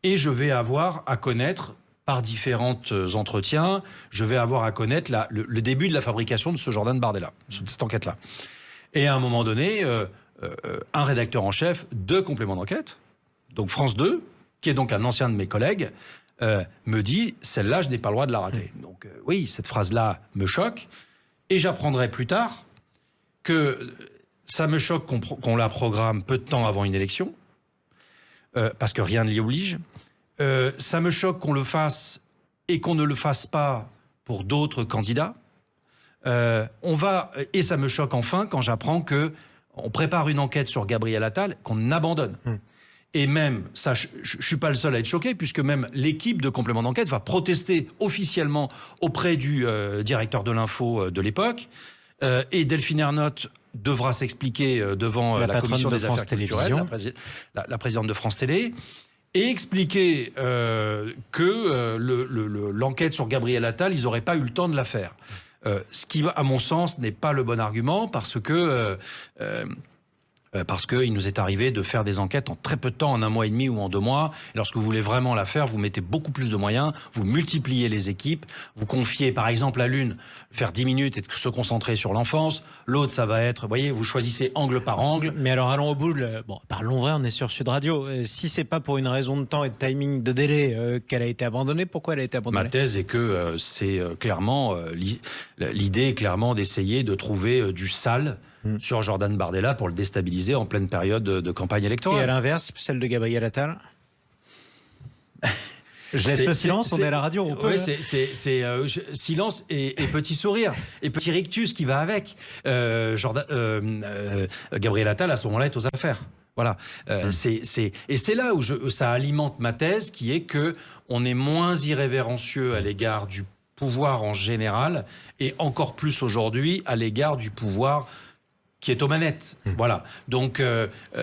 et je vais avoir à connaître, par différents entretiens, je vais avoir à connaître le début de la fabrication de ce Jordan Bardella, de cette enquête-là. Et à un moment donné, un rédacteur en chef de Complément d'enquête, donc France 2, qui est donc un ancien de mes collègues, me dit, celle-là, je n'ai pas le droit de la rater. Donc oui, cette phrase-là me choque. Et j'apprendrai plus tard que ça me choque qu'on la programme peu de temps avant une élection, parce que rien ne l'y oblige. Ça me choque qu'on le fasse et qu'on ne le fasse pas pour d'autres candidats. Et ça me choque enfin quand j'apprends qu'on prépare une enquête sur Gabriel Attal qu'on abandonne. Et même, ça, je suis pas le seul à être choqué, puisque même l'équipe de Complément d'enquête va protester officiellement auprès du directeur de l'info de l'époque. Et Delphine Ernotte devra s'expliquer devant la commission des affaires culturelles, la présidente de France Télé, et expliquer que l'enquête sur Gabriel Attal, ils n'auraient pas eu le temps de la faire. Ce qui, à mon sens, n'est pas le bon argument, parce qu'il nous est arrivé de faire des enquêtes en très peu de temps, en 1 mois et demi ou en 2 mois. Et lorsque vous voulez vraiment la faire, vous mettez beaucoup plus de moyens, vous multipliez les équipes, vous confiez par exemple à l'une faire 10 minutes et se concentrer sur l'enfance, l'autre ça va être, vous voyez, vous choisissez angle par angle. Mais alors allons au bout, parlons vrai, on est sur Sud Radio. Si c'est pas pour une raison de temps et de timing, de délai qu'elle a été abandonnée, pourquoi elle a été abandonnée? Ma thèse est que c'est clairement, l'idée est clairement d'essayer de trouver du sale sur Jordan Bardella pour le déstabiliser en pleine période de campagne électorale. Et à l'inverse, celle de Gabriel Attal? Je laisse le silence, on est à la radio, on peut. Oui, c'est silence et petit sourire, et petit rictus qui va avec. Gabriel Attal, à ce moment-là, est aux affaires. Voilà. Et c'est là où ça alimente ma thèse, qui est que on est moins irrévérencieux à l'égard du pouvoir en général, et encore plus aujourd'hui à l'égard du pouvoir qui est aux manettes. Voilà. Donc,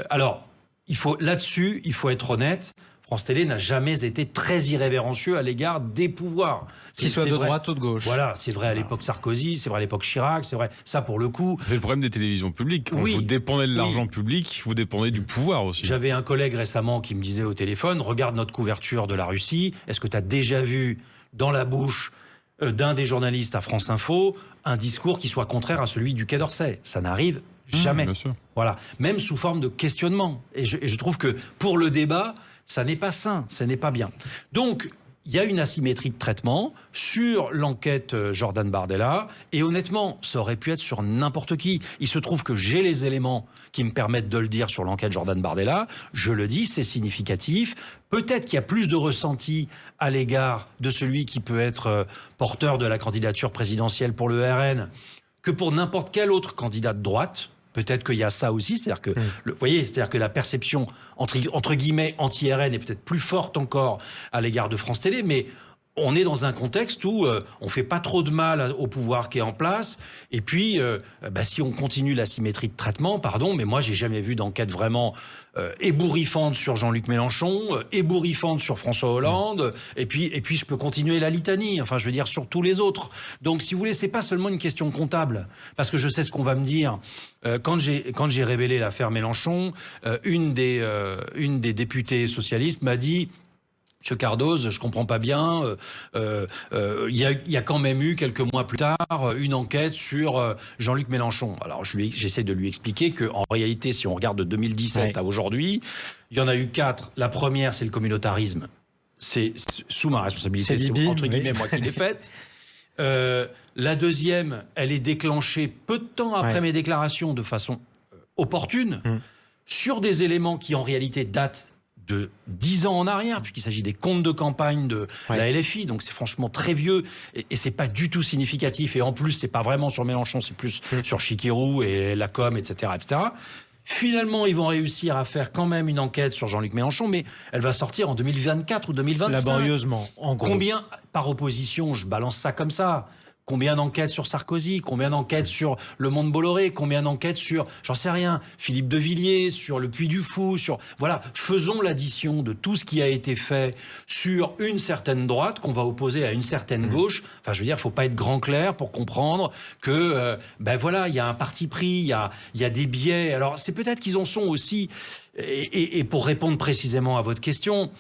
alors, il faut être honnête. France Télé n'a jamais été très irrévérencieux à l'égard des pouvoirs. Qu'ils soient de vrai. droite ou de gauche. Voilà, c'est vrai à l'époque Sarkozy, c'est vrai à l'époque Chirac, c'est vrai. Ça, pour le coup... C'est le problème des télévisions publiques. Quand Oui. vous dépendez de l'argent public, vous dépendez du pouvoir aussi. J'avais un collègue récemment qui me disait au téléphone, regarde notre couverture de la Russie, est-ce que tu as déjà vu dans la bouche d'un des journalistes à France Info un discours qui soit contraire à celui du Quai d'Orsay? Ça n'arrive jamais. Bien sûr. Voilà, même sous forme de questionnement. Et je trouve que pour le débat, ça n'est pas sain, ça n'est pas bien. Donc, il y a une asymétrie de traitement sur l'enquête Jordan Bardella. Et honnêtement, ça aurait pu être sur n'importe qui. Il se trouve que j'ai les éléments qui me permettent de le dire sur l'enquête Jordan Bardella. Je le dis, c'est significatif. Peut-être qu'il y a plus de ressenti à l'égard de celui qui peut être porteur de la candidature présidentielle pour le RN que pour n'importe quel autre candidat de droite. Peut-être qu'il y a ça aussi, c'est-à-dire que, vous voyez, c'est-à-dire que la perception entre guillemets anti-RN est peut-être plus forte encore à l'égard de France Télé, mais on est dans un contexte où on fait pas trop de mal au pouvoir qui est en place. Et puis, si on continue l'asymétrie de traitement, pardon, mais moi j'ai jamais vu d'enquête vraiment ébouriffante sur Jean-Luc Mélenchon, ébouriffante sur François Hollande. Et puis je peux continuer la litanie. Enfin, je veux dire sur tous les autres. Donc, si vous voulez, c'est pas seulement une question comptable, parce que je sais ce qu'on va me dire. Quand j'ai révélé l'affaire Mélenchon, une des députées socialistes m'a dit: Monsieur Cardoz, je comprends pas bien. Il y a quand même eu quelques mois plus tard une enquête sur Jean-Luc Mélenchon. Alors j'essaie de lui expliquer que en réalité, si on regarde de 2017 à aujourd'hui, il y en a eu 4. La première, c'est le communautarisme. C'est sous ma responsabilité, c'est entre guillemets moi qui l'ai faite. La deuxième, elle est déclenchée peu de temps après mes déclarations de façon opportune sur des éléments qui en réalité datent de 10 ans en arrière, puisqu'il s'agit des comptes de campagne de la LFI, donc c'est franchement très vieux, et c'est pas du tout significatif, et en plus, c'est pas vraiment sur Mélenchon, c'est plus sur Chikirou et la com, etc., etc. Finalement, ils vont réussir à faire quand même une enquête sur Jean-Luc Mélenchon, mais elle va sortir en 2024 ou 2025. Laborieusement, en gros. Combien, par opposition, je balance ça comme ça, combien d'enquêtes sur Sarkozy, combien d'enquêtes sur Le Monde Bolloré, combien d'enquêtes sur, j'en sais rien, Philippe de Villiers, sur le Puy du Fou, sur... Voilà, faisons l'addition de tout ce qui a été fait sur une certaine droite qu'on va opposer à une certaine gauche. Enfin, je veux dire, faut pas être grand clair pour comprendre que, voilà, il y a un parti pris, il y a des biais. Alors, c'est peut-être qu'ils en sont aussi, et pour répondre précisément à votre question,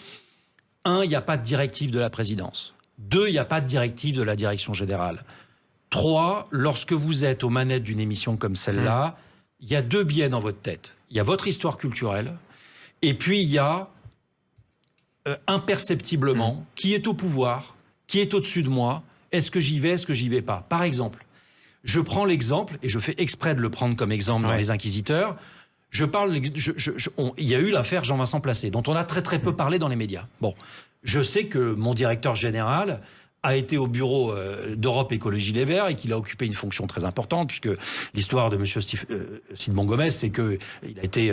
1, il n'y a pas de directive de la présidence. 2, il n'y a pas de directive de la direction générale. 3, lorsque vous êtes aux manettes d'une émission comme celle-là, il y a 2 biais dans votre tête. Il y a votre histoire culturelle, et puis il y a imperceptiblement qui est au pouvoir, qui est au-dessus de moi, est-ce que j'y vais, est-ce que j'y vais pas. Par exemple, je prends l'exemple, et je fais exprès de le prendre comme exemple dans Les Inquisiteurs, il y a eu l'affaire Jean-Vincent Placé, dont on a très très peu parlé dans les médias. Bon, je sais que mon directeur général a été au bureau d'Europe Écologie Les Verts et qu'il a occupé une fonction très importante, puisque l'histoire de M. Sidbon Gomez, c'est qu'il a été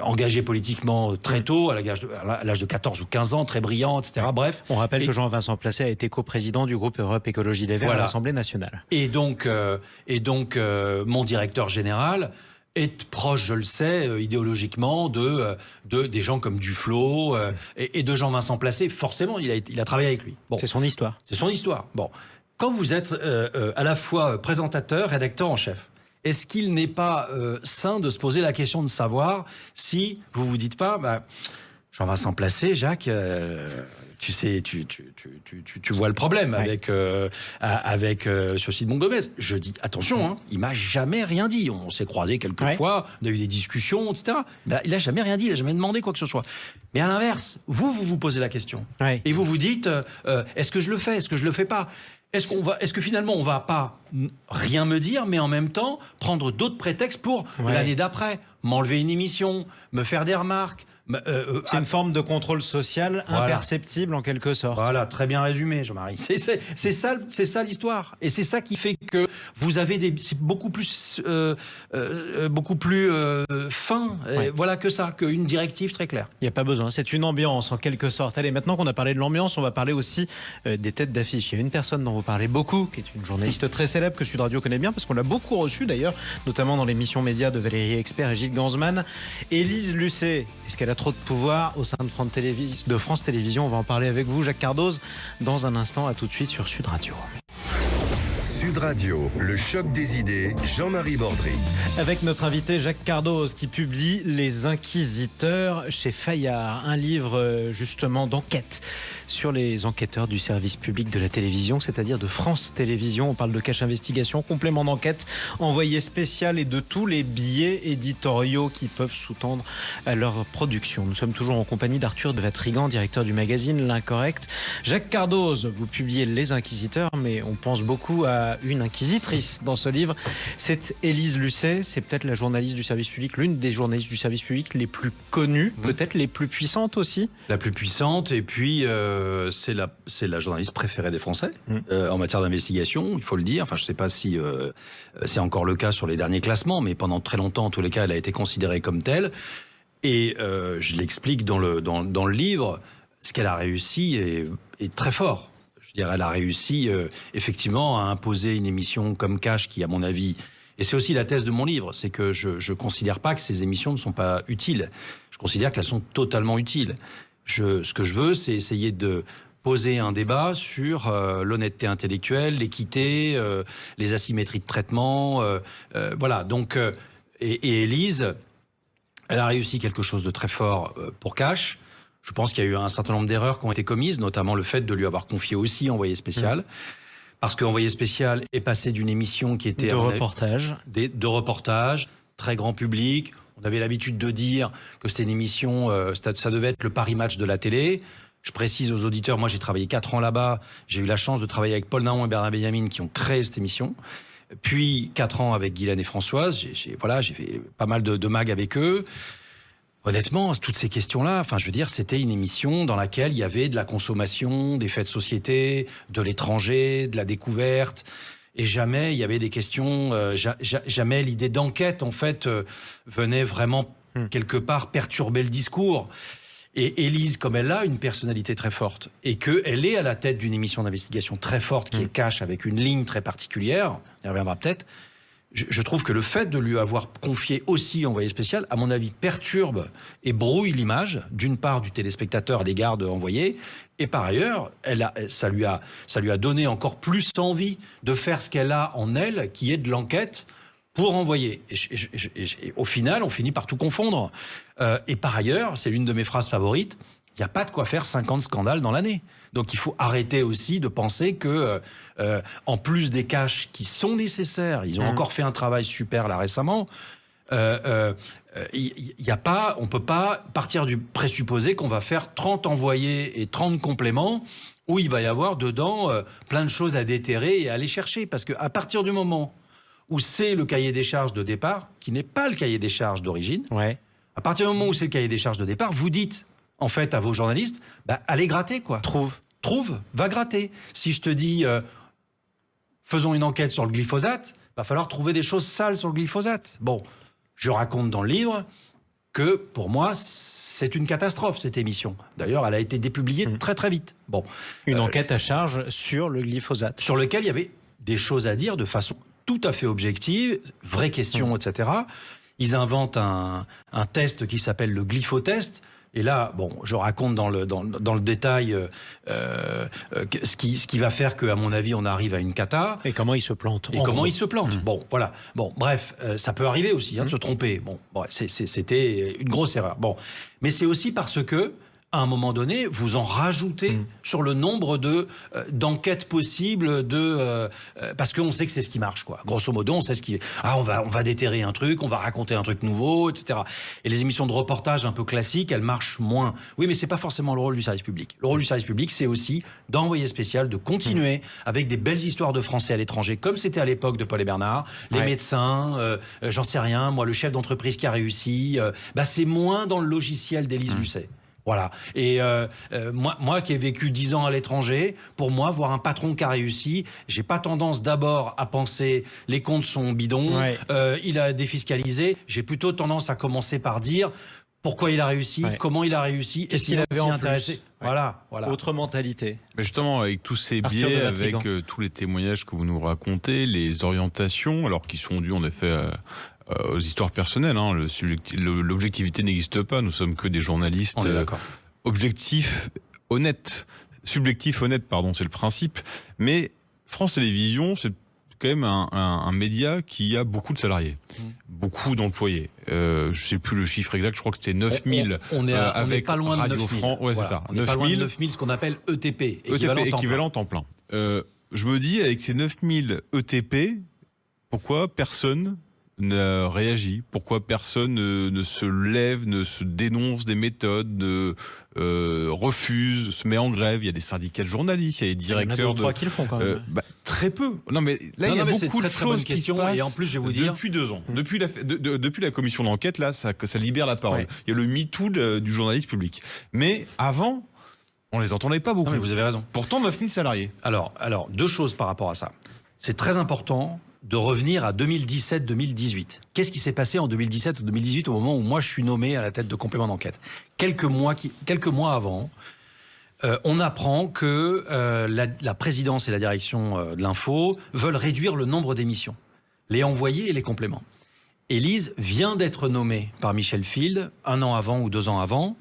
engagé politiquement très tôt, à l'âge de 14 ou 15 ans, très brillant, etc. Bref. On rappelle que Jean-Vincent Placé a été coprésident du groupe Europe Écologie Les Verts à l'Assemblée nationale. Et donc mon directeur général est proche, je le sais, idéologiquement des gens comme Duflot et de Jean-Vincent Placé. Forcément, il a travaillé avec lui. Bon. C'est son histoire. C'est son histoire. Bon. Quand vous êtes à la fois présentateur, rédacteur en chef, est-ce qu'il n'est pas sain de se poser la question de savoir si vous vous dites pas, Jean-Vincent Placé, Jacques, tu sais, tu vois le problème avec sur Sidbon Gomez. Je dis attention, il m'a jamais rien dit. On s'est croisés quelques fois, on a eu des discussions, etc. Ben, il a jamais rien dit, il a jamais demandé quoi que ce soit. Mais à l'inverse, vous posez la question et vous vous dites est-ce que je le fais, est-ce que je le fais pas? Est-ce que finalement on va pas rien me dire, mais en même temps prendre d'autres prétextes pour l'année d'après, m'enlever une émission, me faire des remarques? C'est une forme de contrôle social imperceptible en quelque sorte. Voilà, très bien résumé, Jean-Marie. C'est ça l'histoire. Et c'est ça qui fait que vous avez c'est beaucoup plus fin, que ça, qu'une directive très claire. Il n'y a pas besoin, c'est une ambiance en quelque sorte. Allez, maintenant qu'on a parlé de l'ambiance, on va parler aussi des têtes d'affiche. Il y a une personne dont vous parlez beaucoup, qui est une journaliste très célèbre que Sud Radio connaît bien, parce qu'on l'a beaucoup reçue d'ailleurs, notamment dans l'émission média de Valérie Expert et Gilles Ganzmann. Élise Lucet, est-ce qu'elle a trop de pouvoir au sein de France Télévisions. On va en parler avec vous, Jacques Cardoz, dans un instant. À tout de suite sur Sud Radio. Sud Radio, le choc des idées, Jean-Marie Bordry. Avec notre invité Jacques Cardoz qui publie Les Inquisiteurs chez Fayard, un livre justement d'enquête sur les enquêteurs du service public de la télévision, c'est-à-dire de France Télévisions. On parle de cache investigation, complément d'enquête, envoyé spécial et de tous les biais éditoriaux qui peuvent sous-tendre à leur production. Nous sommes toujours en compagnie d'Arthur de Vatrigan, directeur du magazine L'Incorrect. Jacques Cardoz, vous publiez Les Inquisiteurs, mais on pense beaucoup à une inquisitrice dans ce livre. C'est Élise Lucet, c'est peut-être la journaliste du service public, l'une des journalistes du service public les plus connues, peut-être les plus puissantes aussi. La plus puissante, et puis c'est la journaliste préférée des Français en matière d'investigation, il faut le dire. Enfin, je ne sais pas si c'est encore le cas sur les derniers classements, mais pendant très longtemps, en tous les cas, elle a été considérée comme telle. Et je l'explique dans le livre, ce qu'elle a réussi est très fort. Je dirais, elle a réussi effectivement à imposer une émission comme Cash qui, à mon avis, et c'est aussi la thèse de mon livre, c'est que je ne considère pas que ces émissions ne sont pas utiles. Je considère qu'elles sont totalement utiles. Ce que je veux, c'est essayer de poser un débat sur l'honnêteté intellectuelle, l'équité, les asymétries de traitement. Voilà. Donc, et Élise, elle a réussi quelque chose de très fort pour Cash. Je pense qu'il y a eu un certain nombre d'erreurs qui ont été commises, notamment le fait de lui avoir confié aussi Envoyé spécial. Parce qu'Envoyé spécial est passé d'une émission qui était... De reportage, très grand public. On avait l'habitude de dire que c'était une émission, ça devait être le Paris Match de la télé. Je précise aux auditeurs, moi j'ai travaillé 4 ans là-bas. J'ai eu la chance de travailler avec Paul Naon et Bernard Benjamin qui ont créé cette émission. Puis 4 ans avec Guylaine et Françoise. J'ai fait pas mal de mag avec eux. Honnêtement, toutes ces questions-là, enfin, je veux dire, c'était une émission dans laquelle il y avait de la consommation, des faits de société, de l'étranger, de la découverte. Et jamais il y avait des questions, jamais l'idée d'enquête, en fait, venait vraiment, quelque part, perturber le discours. Et Élise, comme elle a une personnalité très forte, et qu'elle est à la tête d'une émission d'investigation très forte, qui est Cash, avec une ligne très particulière, on y reviendra peut-être, je trouve que le fait de lui avoir confié aussi Envoyé spécial, à mon avis, perturbe et brouille l'image, d'une part du téléspectateur à l'égard de Envoyé, et par ailleurs, ça lui a donné encore plus envie de faire ce qu'elle a en elle, qui est de l'enquête pour Envoyé. Et au final, on finit par tout confondre. Et par ailleurs, c'est l'une de mes phrases favorites, il n'y a pas de quoi faire 50 scandales dans l'année. Donc il faut arrêter aussi de penser que, en plus des caches qui sont nécessaires, ils ont encore fait un travail super là récemment, on peut pas partir du présupposé qu'on va faire 30 envoyés et 30 compléments où il va y avoir dedans plein de choses à déterrer et à aller chercher. Parce qu'à partir du moment où c'est le cahier des charges de départ, qui n'est pas le cahier des charges d'origine, à partir du moment où c'est le cahier des charges de départ, vous dites en fait à vos journalistes, allez gratter quoi. Trouve, va gratter. Si je te dis, faisons une enquête sur le glyphosate, va falloir trouver des choses sales sur le glyphosate. Bon, je raconte dans le livre que pour moi, c'est une catastrophe cette émission. D'ailleurs, elle a été dépubliée très très vite. Bon, une enquête à charge sur le glyphosate. Sur lequel il y avait des choses à dire de façon tout à fait objective, vraies questions, etc. Ils inventent un test qui s'appelle le glyphotest. Et là, bon, je raconte dans le détail ce qui va faire qu'à mon avis, on arrive à une cata. Et comment il se plante. Bon, voilà. Bon, bref, ça peut arriver aussi de se tromper. Bon, c'était une grosse erreur. Bon, mais c'est aussi parce que, à un moment donné, vous en rajoutez sur le nombre d'enquêtes possibles parce qu'on sait que c'est ce qui marche, quoi. Grosso modo, on sait ce qui... on va déterrer un truc, on va raconter un truc nouveau, etc. Et les émissions de reportage un peu classiques, elles marchent moins. Oui, mais c'est pas forcément le rôle du service public. Le rôle du service public, c'est aussi d'envoyer spécial, de continuer avec des belles histoires de Français à l'étranger, comme c'était à l'époque de Paul et Bernard, les médecins, j'en sais rien, moi, le chef d'entreprise qui a réussi, c'est moins dans le logiciel d'Élise Lucet. Voilà. Et moi qui ai vécu 10 ans à l'étranger, pour moi, voir un patron qui a réussi, j'ai pas tendance d'abord à penser les comptes sont bidons, il a défiscalisé. J'ai plutôt tendance à commencer par dire pourquoi il a réussi, comment il a réussi, et s'il avait intéressé. Voilà. Autre mentalité. Mais justement, avec tous ces biais, avec tous les témoignages que vous nous racontez, les orientations, alors qui sont dues en effet aux histoires personnelles. Hein. L'objectivité n'existe pas. Nous sommes que des journalistes On est d'accord. objectifs, honnêtes. Subjectif, honnête, pardon, c'est le principe. Mais France Télévisions, c'est quand même un média qui a beaucoup de salariés, beaucoup d'employés. Je ne sais plus le chiffre exact, je crois que c'était 9000. On n'est pas loin de Radio 9000. France. Ouais, Voilà. c'est ça. On n'est pas loin de 9000, ce qu'on appelle ETP, équivalent temps plein. Je me dis, avec ces 9000 ETP, pourquoi personne ne réagit? Pourquoi personne ne se lève, ne se dénonce des méthodes, ne refuse, se met en grève? Il y a des syndicats de journalistes, il y a des directeurs il y en a 2 ou 3 qui le font quand même. très peu. Non, mais là, il y a beaucoup de choses qui se passent. Et en plus, je vais vous dire... Depuis 2 ans, depuis la commission d'enquête, là, ça libère la parole. Ouais. Il y a le MeToo du journaliste public. Mais avant, on les entendait pas beaucoup. Non, mais vous avez raison. Pourtant, 9000 salariés. Alors, 2 choses par rapport à ça. C'est très important de revenir à 2017-2018. Qu'est-ce qui s'est passé en 2017 ou 2018 au moment où moi je suis nommé à la tête de complément d'enquête? Quelques mois avant, on apprend que la présidence et la direction de l'info veulent réduire le nombre d'émissions, les envoyés et les compléments. Élise vient d'être nommée par Michel Field 1 an avant ou 2 ans avant.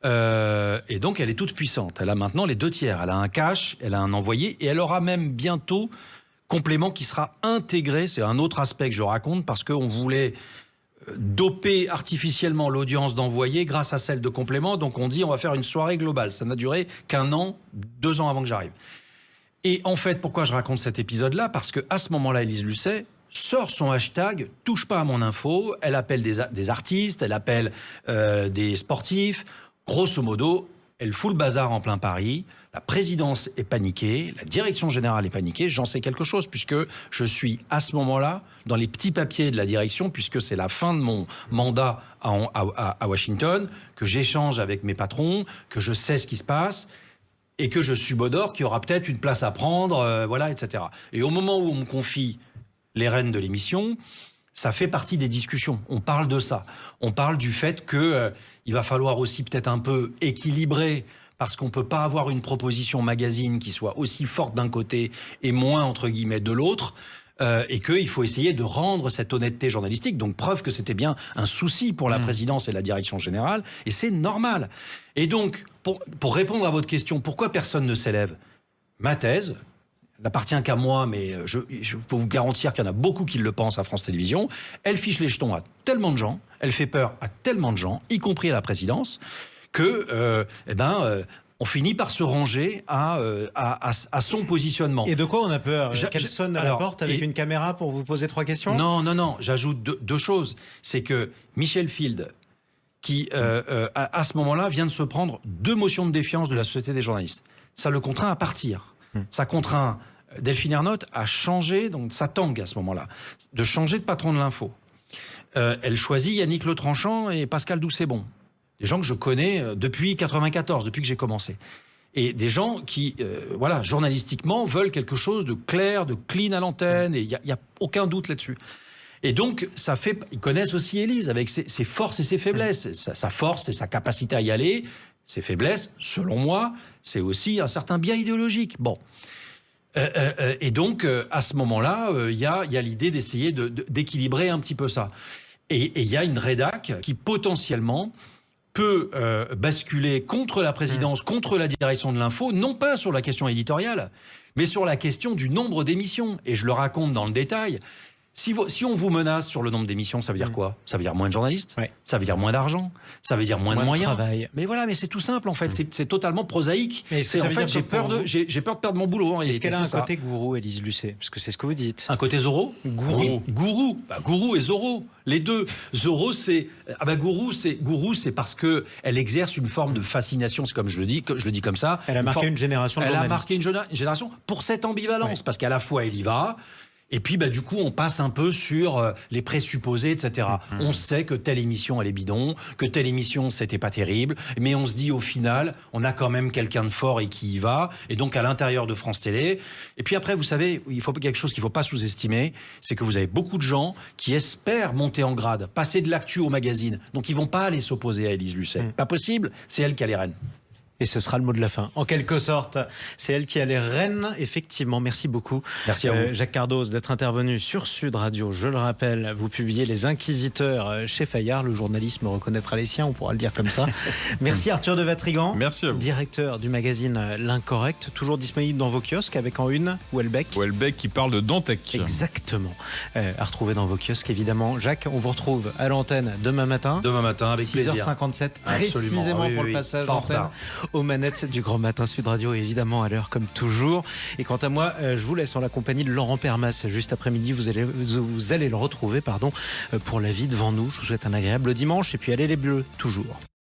Et donc elle est toute puissante. Elle a maintenant les 2/3. Elle a un cash, elle a un envoyé et elle aura même bientôt complément qui sera intégré. C'est un autre aspect que je raconte parce qu'on voulait doper artificiellement l'audience d'envoyés grâce à celle de complément. Donc on dit on va faire une soirée globale. Ça n'a duré qu'1 an, 2 ans avant que j'arrive. Et en fait, pourquoi je raconte cet épisode-là? Parce qu'à ce moment-là, Élise Lucet sort son hashtag « touche pas à mon info ». Elle appelle des artistes, elle appelle des sportifs. Grosso modo, elle fout le bazar en plein Paris. La présidence est paniquée, la direction générale est paniquée. J'en sais quelque chose puisque je suis à ce moment-là dans les petits papiers de la direction, puisque c'est la fin de mon mandat à Washington, que j'échange avec mes patrons, que je sais ce qui se passe et que je subodore qu'il y aura peut-être une place à prendre, voilà, etc. Et au moment où on me confie les rênes de l'émission, ça fait partie des discussions. On parle de ça. On parle du fait que il va falloir aussi peut-être un peu équilibrer, parce qu'on ne peut pas avoir une proposition magazine qui soit aussi forte d'un côté et moins, entre guillemets, de l'autre, et qu'il faut essayer de rendre cette honnêteté journalistique. Donc, preuve que c'était bien un souci pour la présidence et la direction générale, et c'est normal. Et donc, pour répondre à votre question, pourquoi personne ne s'élève? Ma thèse n'appartient qu'à moi, mais je peux vous garantir qu'il y en a beaucoup qui le pensent à France Télévisions. Elle fiche les jetons à tellement de gens, elle fait peur à tellement de gens, y compris à la présidence, que on finit par se ranger à son positionnement. Et de quoi on a peur? Qu'elle sonne à la porte avec une caméra pour vous poser 3 questions? Non, j'ajoute 2 choses. C'est que Michel Field, qui à ce moment-là vient de se prendre 2 motions de défiance de la Société des journalistes, ça le contraint à partir. Ça contraint Delphine Ernotte à changer, donc sa tangue à ce moment-là, de changer de patron de l'info. Elle choisit Yannick Letranchant et Pascal Doucet-Bon. Des gens que je connais depuis 94, depuis que j'ai commencé. Et des gens qui, journalistiquement, veulent quelque chose de clair, de clean à l'antenne, et il n'y a aucun doute là-dessus. Et donc, ils connaissent aussi Élise, avec ses forces et ses faiblesses. Sa force, c'est sa capacité à y aller. Ses faiblesses, selon moi, c'est aussi un certain biais idéologique. Bon. Et donc, à ce moment-là, il y a l'idée d'essayer d'équilibrer un petit peu ça. Et il y a une rédac qui, potentiellement, peut basculer contre la présidence, contre la direction de l'info, non pas sur la question éditoriale, mais sur la question du nombre d'émissions. Et je le raconte dans le détail. Si on vous menace sur le nombre d'émissions, ça veut dire quoi? Ça veut dire moins de journalistes, ça veut dire moins d'argent, ça veut dire moins de moyens. De travail. Mais voilà, mais c'est tout simple en fait, c'est totalement prosaïque. Mais en fait, j'ai peur de perdre mon boulot. Est-ce qu'elle a un côté gourou, Élise Lucet? Parce que c'est ce que vous dites. Un côté Zorro? Gourou. Gourou et Zorro. Les deux. Zorro, c'est gourou, c'est parce que elle exerce une forme de fascination. C'est comme je le dis comme ça. Elle a marqué une génération de journalistes. Elle a marqué une génération pour cette ambivalence, parce qu'à la fois elle y va. Et puis, du coup, on passe un peu sur les présupposés, etc. On sait que telle émission, elle est bidon, que telle émission, c'était pas terrible, mais on se dit, au final, on a quand même quelqu'un de fort et qui y va. Et donc, à l'intérieur de France Télé. Et puis après, vous savez, il faut quelque chose qu'il faut pas sous-estimer, c'est que vous avez beaucoup de gens qui espèrent monter en grade, passer de l'actu au magazine. Donc, ils vont pas aller s'opposer à Élise Lucet. Pas possible, c'est elle qui a les rênes. Et ce sera le mot de la fin, en quelque sorte. C'est elle qui a les rênes, effectivement. Merci beaucoup. Merci à vous. Jacques Cardoz, d'être intervenu sur Sud Radio. Je le rappelle, vous publiez Les Inquisiteurs chez Fayard. Le journalisme reconnaîtra les siens, on pourra le dire comme ça. Merci Arthur de Vatrigan. Merci à vous. Directeur du magazine L'Incorrect, toujours disponible dans vos kiosques avec en une Houellebecq. Houellebecq qui parle de Dantec. Exactement. À retrouver dans vos kiosques, évidemment. Jacques, on vous retrouve à l'antenne demain matin. Demain matin, avec plaisir. 6h57, Absolument. précisément Oui, pour oui, le passage pas en d'antenne retard. aux manettes du Grand Matin Sud Radio, évidemment à l'heure comme toujours. Et quant à moi, je vous laisse en la compagnie de Laurent Permas. Juste après-midi, vous allez le retrouver pour La vie devant nous. Je vous souhaite un agréable dimanche et puis allez les Bleus, toujours.